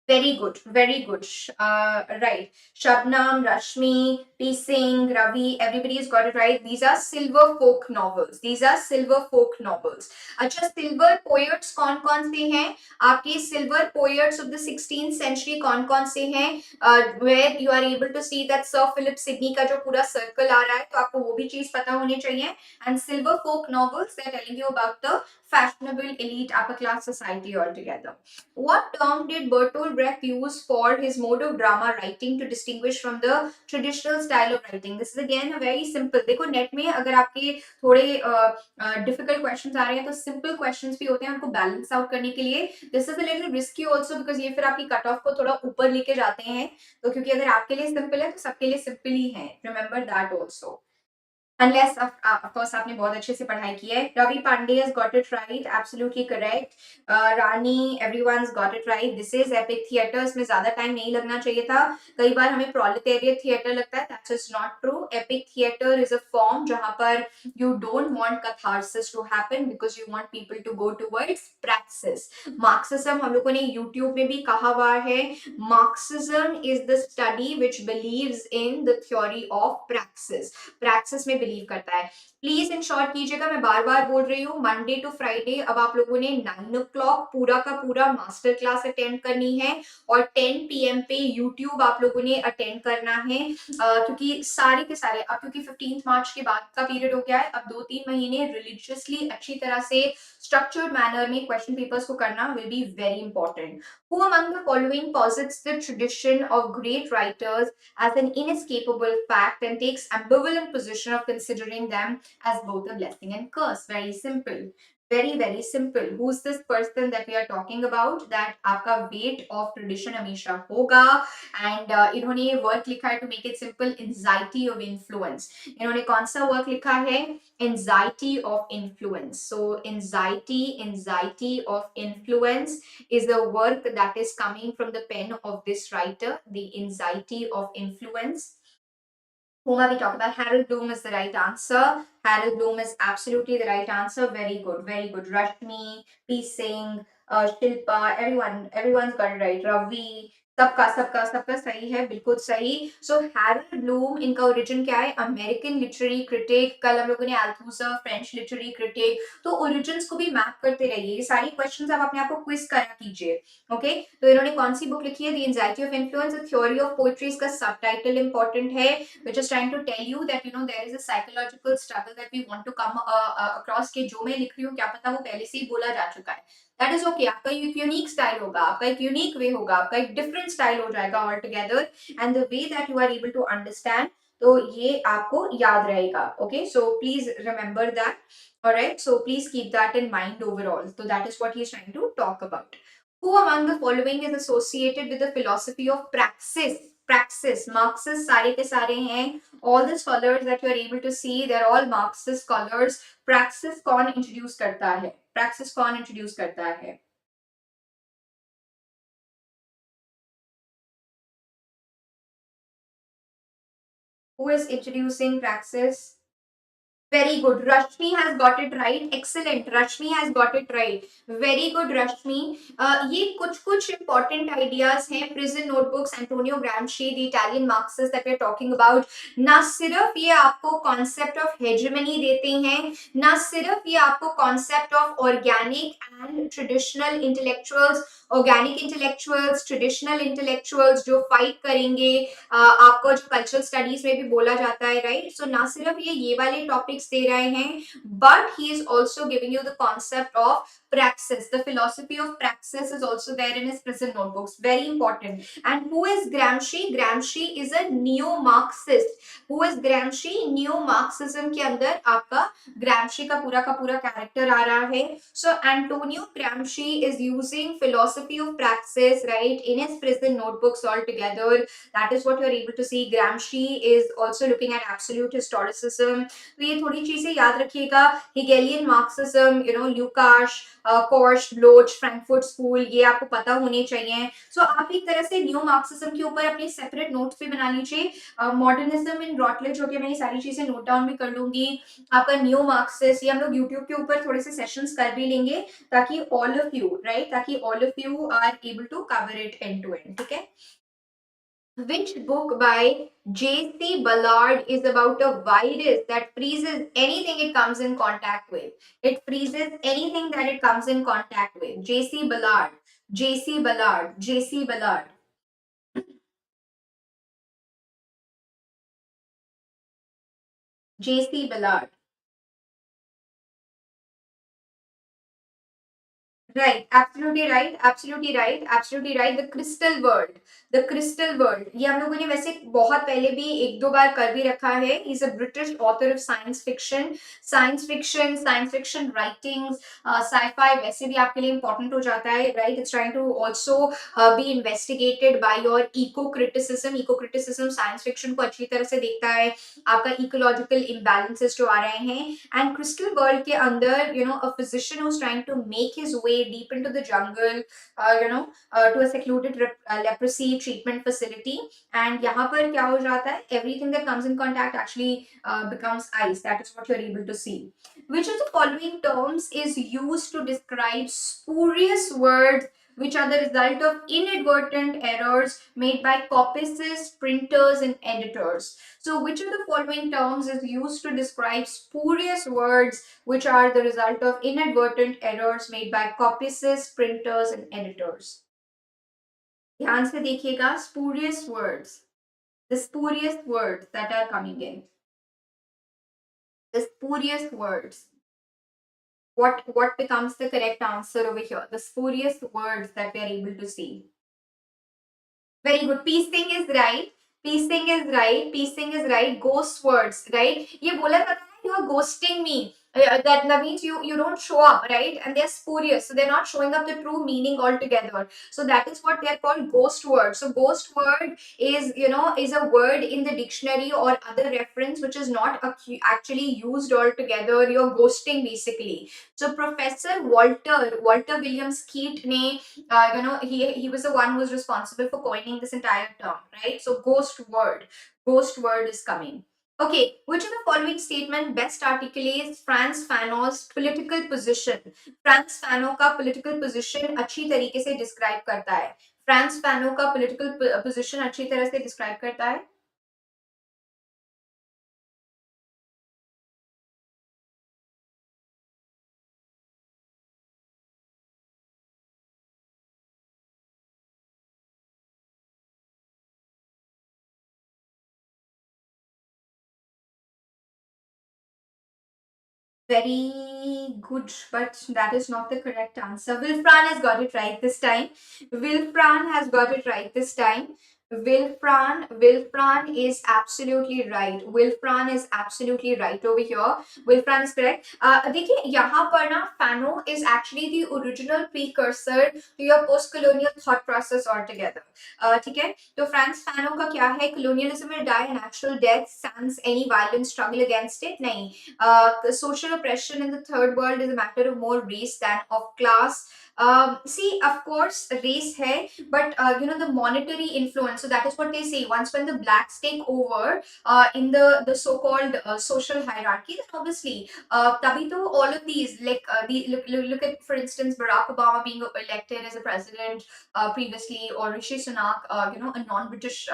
Very good, very good. Right. Shabnam, Rashmi, P. Singh, Ravi, everybody's got it right. These are silver folk novels. These are silver folk novels. अच्छा, silver poets कौन-कौन से हैं? आपके silver poets of the 16th century कौन-कौन से हैं? Where you are able to see that Sir Philip Sidney का जो पूरा circle आ रहा है, तो आपको वो भी चीज पता होनी चाहिए. And silver folk novels, they're telling you about the fashionable elite upper class society altogether. What term did Bertolt Brecht use for his mode of drama writing to distinguish from the traditional style of writing? This is again a very simple. देखो net में अगर आपके थोड़े difficult questions आ रहे हैं तो simple questions भी होते हैं, उनको बैलेंस आउट करने के लिए. This is a little risky also because ये फिर आपकी कट ऑफ को थोड़ा ऊपर लेके जाते हैं. तो क्योंकि अगर आपके लिए सिंपल है तो सबके लिए सिंपल ही है. Remember that also. Unless of course आपने बहुत अच्छे से पढ़ाई की है. Ravi Pandey has got it right, absolutely correct. Rani, everyone's got it right. This is epic theatre. इसमें ज़्यादा टाइम नहीं लगना चाहिए था. कई बार हमें proletariat theatre लगता है. That's just not true. Epic theatre is a form जहाँ पर you don't want catharsis to happen because you want people to go towards praxis. Marxism हम लोगों ने YouTube में भी कहा हुआ है. Marxism is the study which believes in the theory of praxis. praxis में बिलीव करता है. प्लीज इंश्योर कीजिएगा, मैं बार बार बोल रही हूँ, मंडे टू फ्राइडे अब आप लोगों ने 9 o'clock पूरा का पूरा मास्टर क्लास अटेंड करनी है और 10 PM पे यूट्यूब आप लोगों ने अटेंड करना है. क्योंकि सारे के सारे अब क्योंकि 15 मार्च के बाद का पीरियड हो गया है, अब 2-3 महीने रिलीजियसली अच्छी तरह से स्ट्रक्चर्ड मैनर में क्वेश्चन पेपर्स को करना will be very important. Who among the following posits the tradition of great writers as an inescapable fact and takes ambivalent position of considering them as both a blessing and curse? Very simple. Very simple. Who's this person that we are talking about? That आपका weight of tradition हमेशा होगा. And इन्होंने ये work लिखा है to make it simple, anxiety of influence. इन्होंने कौन सा work लिखा है? Anxiety of influence. So anxiety of influence is the work that is coming from the pen of this writer, The Anxiety of Influence. Whom are we talking about? Harold Bloom is the right answer. Harold Bloom is absolutely the right answer. Very good, very good. Rashmi, P. Singh, Shilpa, everyone's got it right. Ravi, सबका सही है, बिल्कुल सही. सो Harold Bloom, इनका origin क्या है? American literary critic. कल हम लोगों ने अल्थूसर, फ्रेंच लिटरेरी क्रिटिक. तो ओरिजिन्स को भी मैप करते रहिए. ये सारी क्वेश्चंस आप अपने आप को क्विज करा कीजिए. ओके, तो इन्होंने कौन सी बुक लिखी है? The anxiety of influence, the theory of poetry. इसका सबटाइटल इंपॉर्टेंट है, which is trying to tell you that you know there is a psychological struggle that we want to come across. के जो मैं लिख रही हूँ क्या पता वो पहले से ही बोला जा चुका है. That is okay. आपका एक यूनिक स्टाइल होगा, आपका एक यूनिक वे होगा, आपका एक डिफरेंट स्टाइल हो जाएगा all together. And the way that you are able to understand तो ये आपको याद रहेगा. Okay, so please remember that. All right, so please keep that in mind overall. So that is what he is trying to talk about. Who among the following is associated with the philosophy of praxis? Praxis, Marxist सारे के सारे हैं. All the scholars that you are able to see, they're all Marxist scholars. Praxis कौन introduce करता है? Praxis कौन introduce करता है? Who is introducing praxis? Very good. Rashmi has got it right. Excellent. Rashmi has got it right. Very good, Rashmi. ये कुछ important ideas हैं. Prison notebooks, Antonio Gramsci, the Italian Marxist that we're talking about. ना सिर्फ ये आपको concept of hegemony देते हैं, ना सिर्फ ये आपको concept of organic and traditional intellectuals, organic intellectuals, traditional intellectuals जो fight करेंगे, आपको जो कल्चरल स्टडीज में भी बोला जाता है, राइट. सो ना सिर्फ ये वाले टॉपिक्स दे रहे हैं, but he is also giving you the concept of praxis. The philosophy of praxis is also there in his prison notebooks. Very important. And who is Gramsci? Gramsci is a neo-Marxist. Who is Gramsci? Neo-Marxism के अंदर आपका Gramsci का पूरा character आ रहा है. So Antonio Gramsci is using philosophy of praxis, right, in his prison notebooks altogether. That is what you are able to see. Gramsci is also looking at absolute historicism. तो ये थोड़ी चीजें याद रखिएगा. Hegelian Marxism, you know, Lukács, Korsch, Bloch, Frankfurt school, ये आपको पता होने चाहिए. सो आप एक तरह से न्यू मार्क्सिज्म के ऊपर अपने सेपरेट नोट्स भी बना लीजिए. मॉडर्निज्म इन रॉटलेज हो गया, मैं ये सारी चीजें नोट डाउन भी कर लूंगी. आपका न्यू मार्क्सिस्ट, ये हम लोग यूट्यूब के ऊपर थोड़े से सेशंस कर भी लेंगे, ताकि ऑल ऑफ यू, राइट, ताकि all of you are able to cover it end to end. ठीक है. Which book by J.C. Ballard is about a virus that freezes anything it comes in contact with? It freezes anything that it comes in contact with. J.C. Ballard, J.C. Ballard, J.C. Ballard, J.C. Ballard. Right, absolutely right, absolutely right, absolutely right. The crystal world, the crystal world. ये हम लोगों ने वैसे बहुत पहले भी एक दो बार कर भी रखा है. He's a British author of science fiction writings, sci-fi वैसे भी आपके लिए important हो जाता है, right? It's trying to also be investigated by your eco-criticism. Eco-criticism science fiction को अच्छी तरह से देखता है. आपका ecological imbalances जो आ रहे हैं, and crystal world के अंदर, you know, a physician who's trying to make his way deep into the jungle, to a secluded leprosy treatment facility. And यहाँ पर क्या हो जाता है? Everything that comes in contact actually becomes ice. That is what you're able to see. Which of the following terms is used to describe spurious words which are the result of inadvertent errors made by copyists, printers, and editors? So, which of the following terms is used to describe spurious words which are the result of inadvertent errors made by copyists, printers, and editors? ध्यान से देखिएगा. Spurious words, the spurious words that are coming in, the spurious words. What becomes the correct answer over here? The spurious words that we are able to see. Very good. Piecing is right. Piecing is right. Piecing is right. Ghost words, right? ये बोला जाता है, you are ghosting me. That means you don't show up, right? And they're spurious, so they're not showing up the true meaning altogether. So that is what they're called ghost words. So ghost word is, you know, is a word in the dictionary or other reference which is not actually used altogether. You're ghosting basically. So Professor Walter William Skeet ने, he was the one who was responsible for coining this entire term, right? So ghost word is coming. Okay, which of the following statement best articulates Frantz Fanon's political position? Frantz Fanon का political position अच्छी तरीके से describe करता है. Frantz Fanon का political position अच्छी तरह से describe करता है. Very good, but that is not the correct answer. Wilfran has got it right this time. Wilfran has got it right this time. Wilfran is absolutely right. Wilfran is absolutely right over here. Wilfran is correct. देखिए यहाँ पर ना Fano is actually the original precursor to your post-colonial thought process altogether. ठीक है? तो France फैनो का क्या है? Colonialism will die a natural death sans any violent struggle against it. नहीं. Social oppression in the third world is a matter of more race than of class. See, of course, race hai, but the monetary influence. So that is what they say. Once when the blacks take over in the so-called social hierarchy, then obviously, tabhi to all of these, like look at, for instance, Barack Obama being elected as a president previously, or Rishi Sunak, a non-British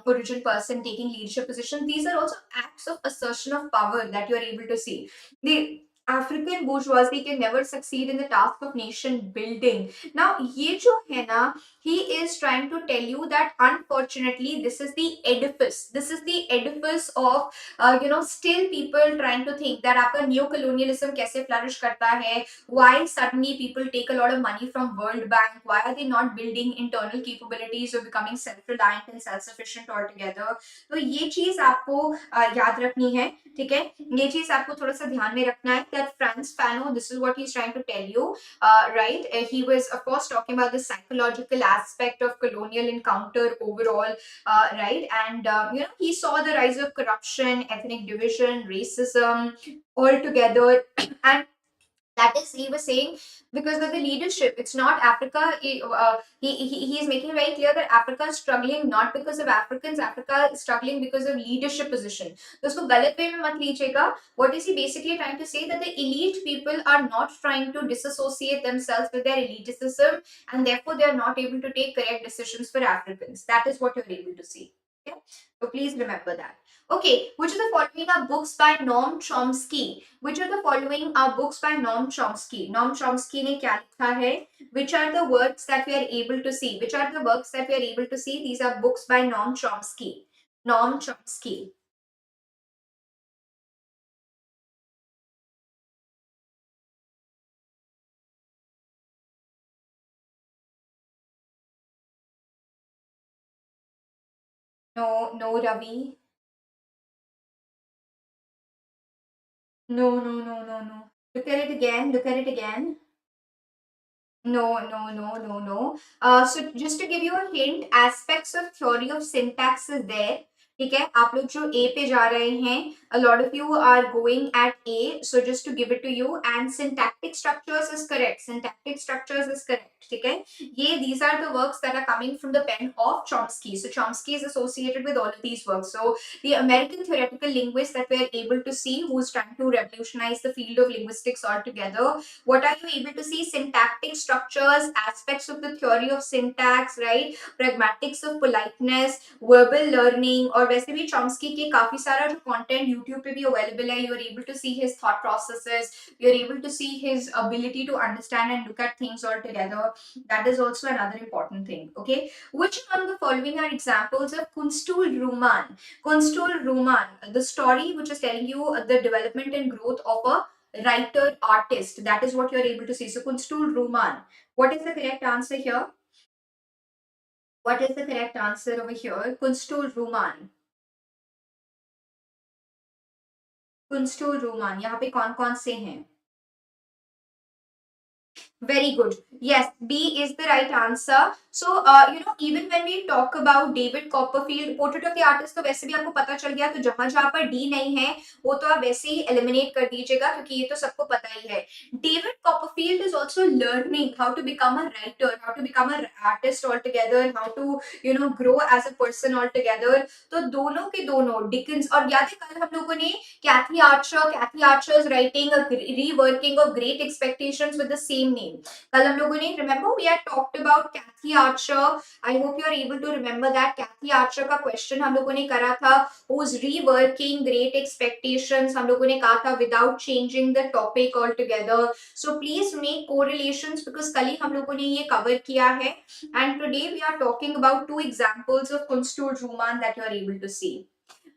origin person taking leadership position. These are also acts of assertion of power that you are able to see. The African bourgeoisie can never succeed in the task of nation building. Now, ye jo hai na, he is trying to tell you that unfortunately, this is the edifice. This is the edifice of, still people trying to think that आपका new colonialism कैसे flourish करता है. Why suddenly people take a lot of money from World Bank? Why are they not building internal capabilities of becoming self-reliant and self-sufficient altogether? तो ये चीज आपको याद रखनी है. ठीक है, ये चीज आपको थोड़ा सा ध्यान में रखना है that Frantz Fanon, this is what he's trying to tell you, right? He was of course talking about the psychological aspect of colonial encounter overall, right? And he saw the rise of corruption, ethnic division, racism all together. And that is, he was saying, because of the leadership. It's not Africa. He is making very clear that Africa is struggling not because of Africans. Africa is struggling because of leadership position. तो उसको गलत वे में मत लीजिएगा. What is he basically trying to say? That the elite people are not trying to disassociate themselves with their elitism, and therefore they are not able to take correct decisions for Africans. That is what you're able to see. Okay, so please remember that. Okay, which of the following are books by Noam Chomsky? Which of the following are books by Noam Chomsky? Noam Chomsky ने क्या लिखा है? Which are the works that we are able to see? Which are the works that we are able to see? These are books by Noam Chomsky. Noam Chomsky. No, no, Ravi. No, no, no, no, no. Look at it again. Look at it again. No, no, no, no, no. So just to give you a hint, aspects of theory of syntax is there. ठीक है, आप लोग जो A पे जा रहे हैं, a lot of you are going at A. So just to give it to you, and syntactic structures is correct. Syntactic structures is correct. ठीक है, ये these are the works that are coming from the pen of Chomsky. So Chomsky is associated with all of these works. So the American theoretical linguist that we are able to see, who is trying to revolutionize the field of linguistics altogether. What are you able to see? Syntactic structures, aspects of the theory of syntax, right? Pragmatics of politeness, verbal learning, और वैसे भी Chomsky के काफी सारा जो content YouTube पे भी available है. You are able to see his thought processes. You are able to see his ability to understand and look at things all together. That is also another important thing. Okay, which among the following are examples of Kunstul Roman? Kunstul Roman, the story which is telling you the development and growth of a writer artist. That is what you're able to see. So Kunstul Roman. What is the correct answer here? What is the correct answer over here? Kunstul Roman. Kunstul Roman. यहाँ पे कौन कौन से हैं? Very good. Yes, B is the right answer. So, even when we talk about David Copperfield, portrait of the artist, तो वैसे भी आपको पता चल गया. तो जहां जहां पर D नहीं है, वो तो आप वैसे ही eliminate कर दीजिएगा, क्योंकि ये तो सबको पता ही है. David Copperfield is also learning how to become a writer, how to become an artist altogether, how to grow as a person altogether. तो दोनों के दोनों Dickens, और याद है कल हम लोगों ने Kathy Archer is writing a reworking of Great Expectations with the same name. कल हम लोगों ने, remember we had talked about Kathy Archer. I hope you are able to remember that. Kathy Archer का question हम लोगों ने करा था, who's reworking Great Expectations. हम लोगों ने कहा था without changing the topic altogether. So please make correlations, because कल ही हम लोगों ने ये cover किया है. And today we are talking about two examples of Kunstul Roman that you are able to see.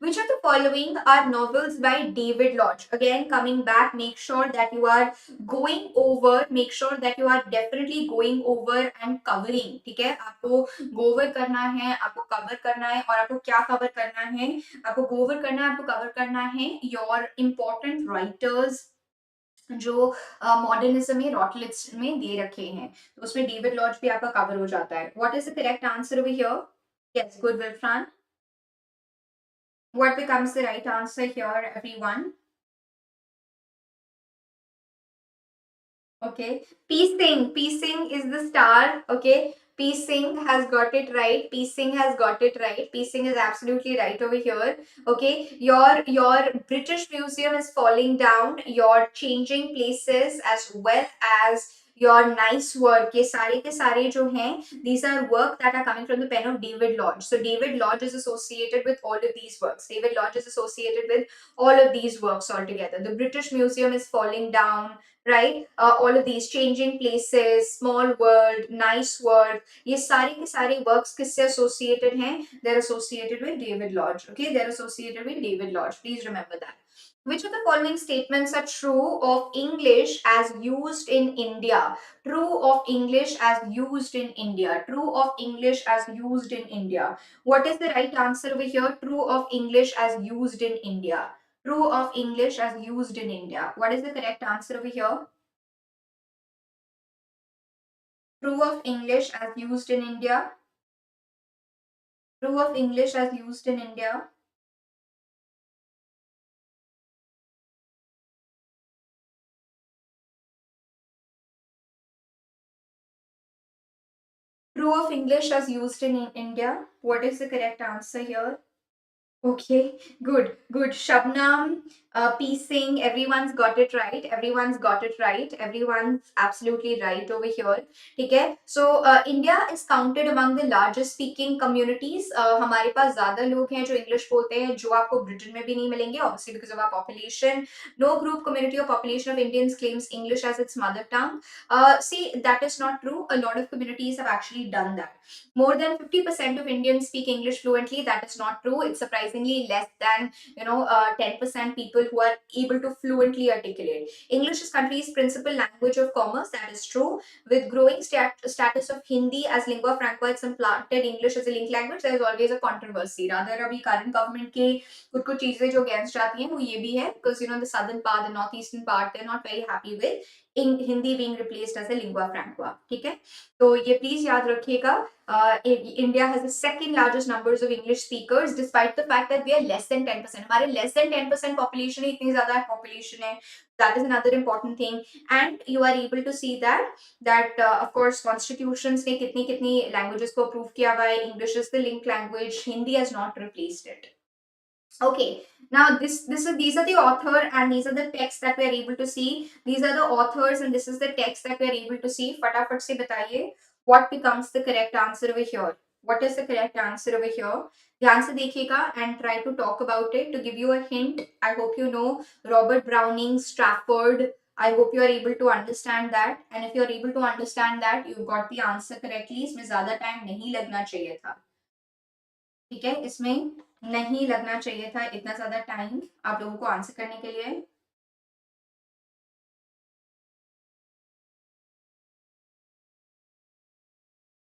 Which of the following are novels by David Lodge? Again, coming back, make sure that you are going over, make sure that you are definitely going over and covering. ठीक है, आपको go over करना है, आपको cover करना है, और आपको क्या cover करना है? आपको go over करना है, आपको cover करना है your important writers जो मॉडर्निज्म में रॉटलिस्ट में दे रखे हैं, तो उसमें डेविड लॉज भी आपका कवर हो जाता है. What is the correct answer over here? Yes, good will. What becomes the right answer here, everyone? Okay, P Singh is the star. Okay, P Singh has got it right. P Singh has got it right. P Singh is absolutely right over here. Okay, your British Museum is falling down. Your changing places as well as your nice work. ये सारे के सारे जो हैं, these are work that are coming from the pen of David Lodge. So David Lodge is associated with all of these works. David Lodge is associated with all of these works altogether. The British Museum is falling down, right? All of these changing places, small world, nice world, ये सारे के सारे works किससे associated हैं? They're associated with David Lodge. Okay, they're associated with David Lodge. Please remember that. Which of the following statements are true of English as used in India? True of English as used in India. True of English as used in India. What is the right answer over here? True of English as used in India. True of English as used in India. What is the correct answer over here? True of English as used in India. True of English as used in India. True of English as used in India. What is the correct answer here? Okay, good, good. Shabnam, P Singh, everyone's got it right. Everyone's got it right. Everyone's absolutely right over here. Okay, so India is counted among the largest speaking communities. हमारे पास ज़्यादा लोग हैं जो English बोलते हैं, जो आपको Britain में भी नहीं मिलेंगे, obviously because of our population. No group, community, or population of Indians claims English as its mother tongue. See, that is not true. A lot of communities have actually done that. More than 50% of Indians speak English fluently. That is not true. It's surprisingly less than 10% people who are able to fluently articulate. English is country's principal language of commerce. That is true. With growing status of Hindi as lingua franca, it's implanted English as a link language. There is always a controversy. Rather, अभी current government के कुछ चीजें जो against जाती हैं वो ये भी है because the southern part, the northeastern part, they're not very happy with Hindi being replaced as a lingua franca. ठीक है, तो ये प्लीज याद रखिएगा. India has the second largest numbers of English speakers, despite the fact that we are less than 10%. हमारे less than 10% population है, इतनी ज़्यादा population है. That is another important thing, and you are able to see that of course constitutions ने कितनी कितनी languages को approve किया हुआ है. English is the link language. Hindi has not replaced it. Okay, now these are the author and these are the text that we are able to see. These are the authors and this is the text that we are able to see. फटाफट से बताइए what becomes the correct answer over here. What is the correct answer over here? ध्यान से देखिएगा and try to talk about it. To give you a hint, I hope you know Robert Browning, Strafford. I hope you are able to understand that, and if you are able to understand that, you got the answer correctly. इसमें ज़्यादा time नहीं लगना चाहिए था. ठीक है, इसमें नहीं लगना चाहिए था इतना ज्यादा टाइम आप लोगों को आंसर करने के लिए.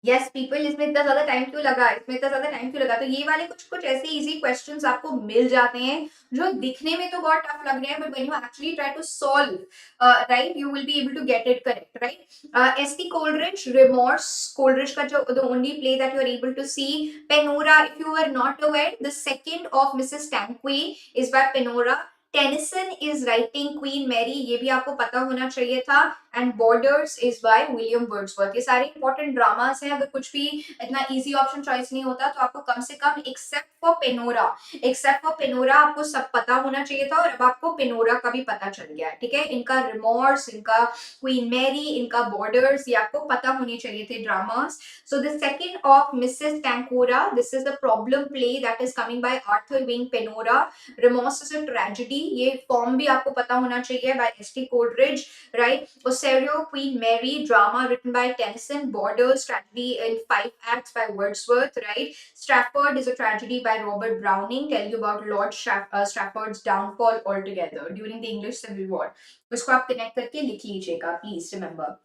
यस पीपल, इसमें इतना ज्यादा टाइम क्यों लगा, इसमें इतना ज्यादा टाइम क्यों लगा? तो ये वाले कुछ कुछ ऐसे इजी क्वेश्चंस आपको मिल जाते हैं जो दिखने में तो बहुत टफ लग रहे हैं, but when you actually try to solve, right, you will be able to get it correct, right. ST Coleridge, Remorse. Coleridge का जो the only play that you are able to see. Pinero, if you are not aware, the second of Mrs Tanqueray is by Pinero. Tennyson is writing Queen Mary, ये भी आपको पता होना चाहिए था. And Borderers is by William Wordsworth. ये सारे important dramas हैं. अगर कुछ भी इतना इजी ऑप्शन चॉइस नहीं होता तो आपको कम से कम एक्सेप्ट फॉर पेनोरा आपको सब पता होना चाहिए था, और अब आपको पेनोरा का भी पता चल गया है. ठीक है, इनका रिमोर्स, इनका क्वीन मैरी, इनका बॉर्डर्स, ये आपको पता होने चाहिए थे dramas. So the second of Mrs. Tankora, this is the problem play that is coming by Arthur Wing Penora. Remorse is a tragedy. ये फॉर्म भी आपको पता होना चाहिए, by S.T. Coleridge, right? Osseo, Queen Mary, drama written by Tennyson. Borders, tragedy in 5 acts by Wordsworth, right? Strafford is a tragedy by Robert Browning, tell you about Lord Strafford's downfall altogether during the English Civil War. उसको आप connect करके लिख लीजिएगा, please remember.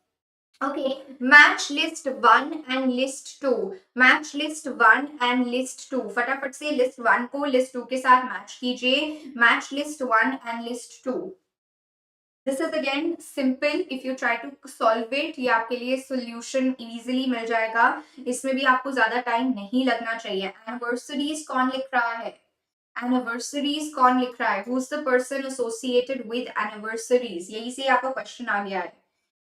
Okay, match list 1 and list 2. Match list 1 and list 2. फटाफट से list 1 को list 2 के साथ match कीजिए. Match list 1 and list 2. This is again simple. If you try to solve it, ये आपके लिए solution easily मिल जाएगा. इसमें भी आपको ज्यादा time नहीं लगना चाहिए. Anniversaries कौन लिख रहा है? Anniversaries कौन लिख रहा है? Who's the person associated with anniversaries? यही से आपका question आ गया है.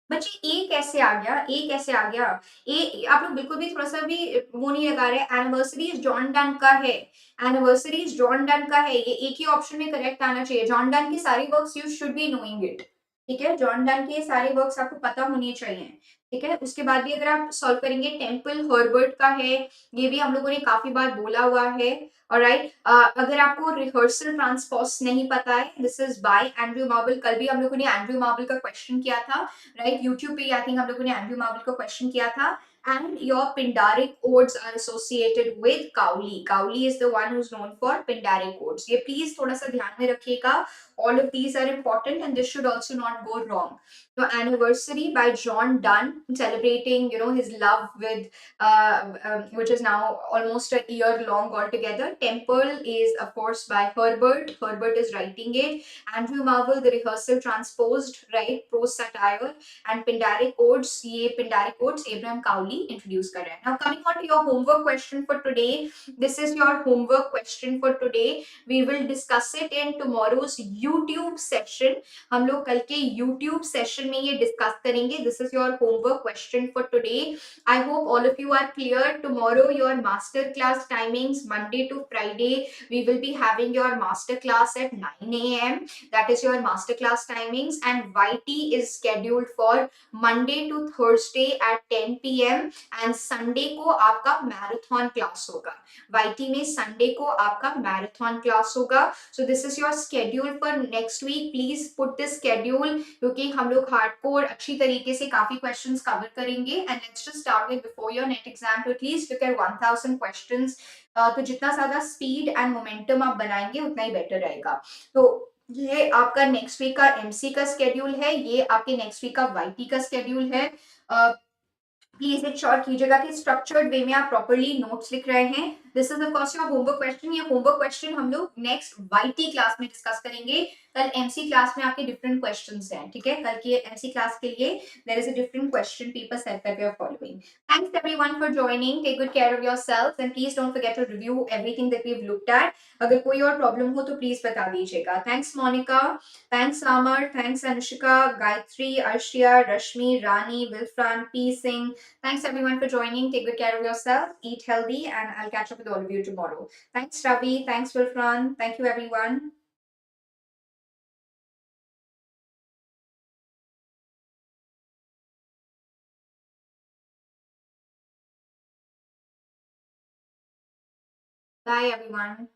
बच्चे ए कैसे आ गया? ए कैसे आ गया? ए आप लोग बिल्कुल भी थोड़ा सा भी वो नहीं लगा रहे. एनिवर्सरीज जॉन डन का है. एनिवर्सरीज जॉन डन का है. ये एक ही ऑप्शन में करेक्ट आना चाहिए. जॉन डन की सारी works you should be knowing it. ठीक है, जॉन डन के सारे वर्क्स आपको पता होने चाहिए. ठीक है, उसके बाद भी अगर आप सॉल्व करेंगे, टेम्पल हर्बर्ट का है. ये भी हम लोगों ने काफी बार बोला हुआ है. ऑलराइट, अगर आपको रिहर्सल ट्रांसपोज नहीं पता है, this is by Andrew marble. कल भी हम लोगों ने एंड्रयू मार्बल का क्वेश्चन किया था, राइट? यूट्यूब पे आई थिंक हम लोगों ने एंड्रयू मार्बल को क्वेश्चन किया था. And your Pindaric odes are associated with Cowley. Cowley is the one who's known for Pindaric odes. ये please थोड़ा सा ध्यान में रखिएगा. All of these are important and this should also not go wrong. So anniversary by John Donne, celebrating his love with which is now almost a year long altogether. Temple is of course by Herbert. Herbert is writing it. Andrew Marvell, the rehearsal transposed, right? Prose satire. And Pindaric odes, ये Pindaric odes Abraham Cowley introduce कर रहे हैं. Now coming on to your homework question for today. This is your homework question for today. We will discuss it in tomorrow's YouTube session. हम लोग कल के YouTube session में ये discuss करेंगे. This is your homework question for today. I hope all of you are clear. Tomorrow your master class timings, Monday to Friday, we will be having your master class at 9 a.m. That is your master class timings, and YT is scheduled for Monday to Thursday at 10 p.m. and Sunday को आपका marathon class होगा. YT में Sunday को आपका marathon class होगा. So this is your schedule for next week. Please put this schedule क्योंकि हम लोग hardcore अच्छी तरीके से काफी questions cover करेंगे. And let's just start with before your net exam to at least look at 1000 questions. तो जितना ज्यादा speed and momentum आप बनाएंगे उतना ही better रहेगा. तो ये आपका नेक्स्ट वीक का एमसी का स्केड्यूल है. ये आपके नेक्स्ट वीक का वाईटी का स्केड्यूल है. प्लीज एक श्योर कीजिएगा कि स्ट्रक्चर्ड वे में आप प्रॉपर्ली नोट्स लिख रहे हैं. This is of course your homework question. ये होमवर्क क्वेश्चन हम लोग नेक्स्ट वाईटी क्लास में डिस्कस करेंगे. कल एमसी क्लास में आपके डिफरेंट क्वेश्चंस हैं. ठीक है, कल की एमसी क्लास के लिए there is a different question paper set that we are following. Thanks everyone for joining. Take good care of yourself and please don't forget to review everything that we have looked at. अगर कोई और problem हो तो please बता दीजिएगा. Thanks Monica, thanks Amar, thanks Anushika, Gayatri, Arshia, Rashmi, Rani, Wilfran, P. Singh. Thanks everyone for joining. Take good care of yourself. Eat healthy and I'll catch up with all of you tomorrow. Thanks Ravi. Thanks Wilfran. Thank you everyone. Bye everyone.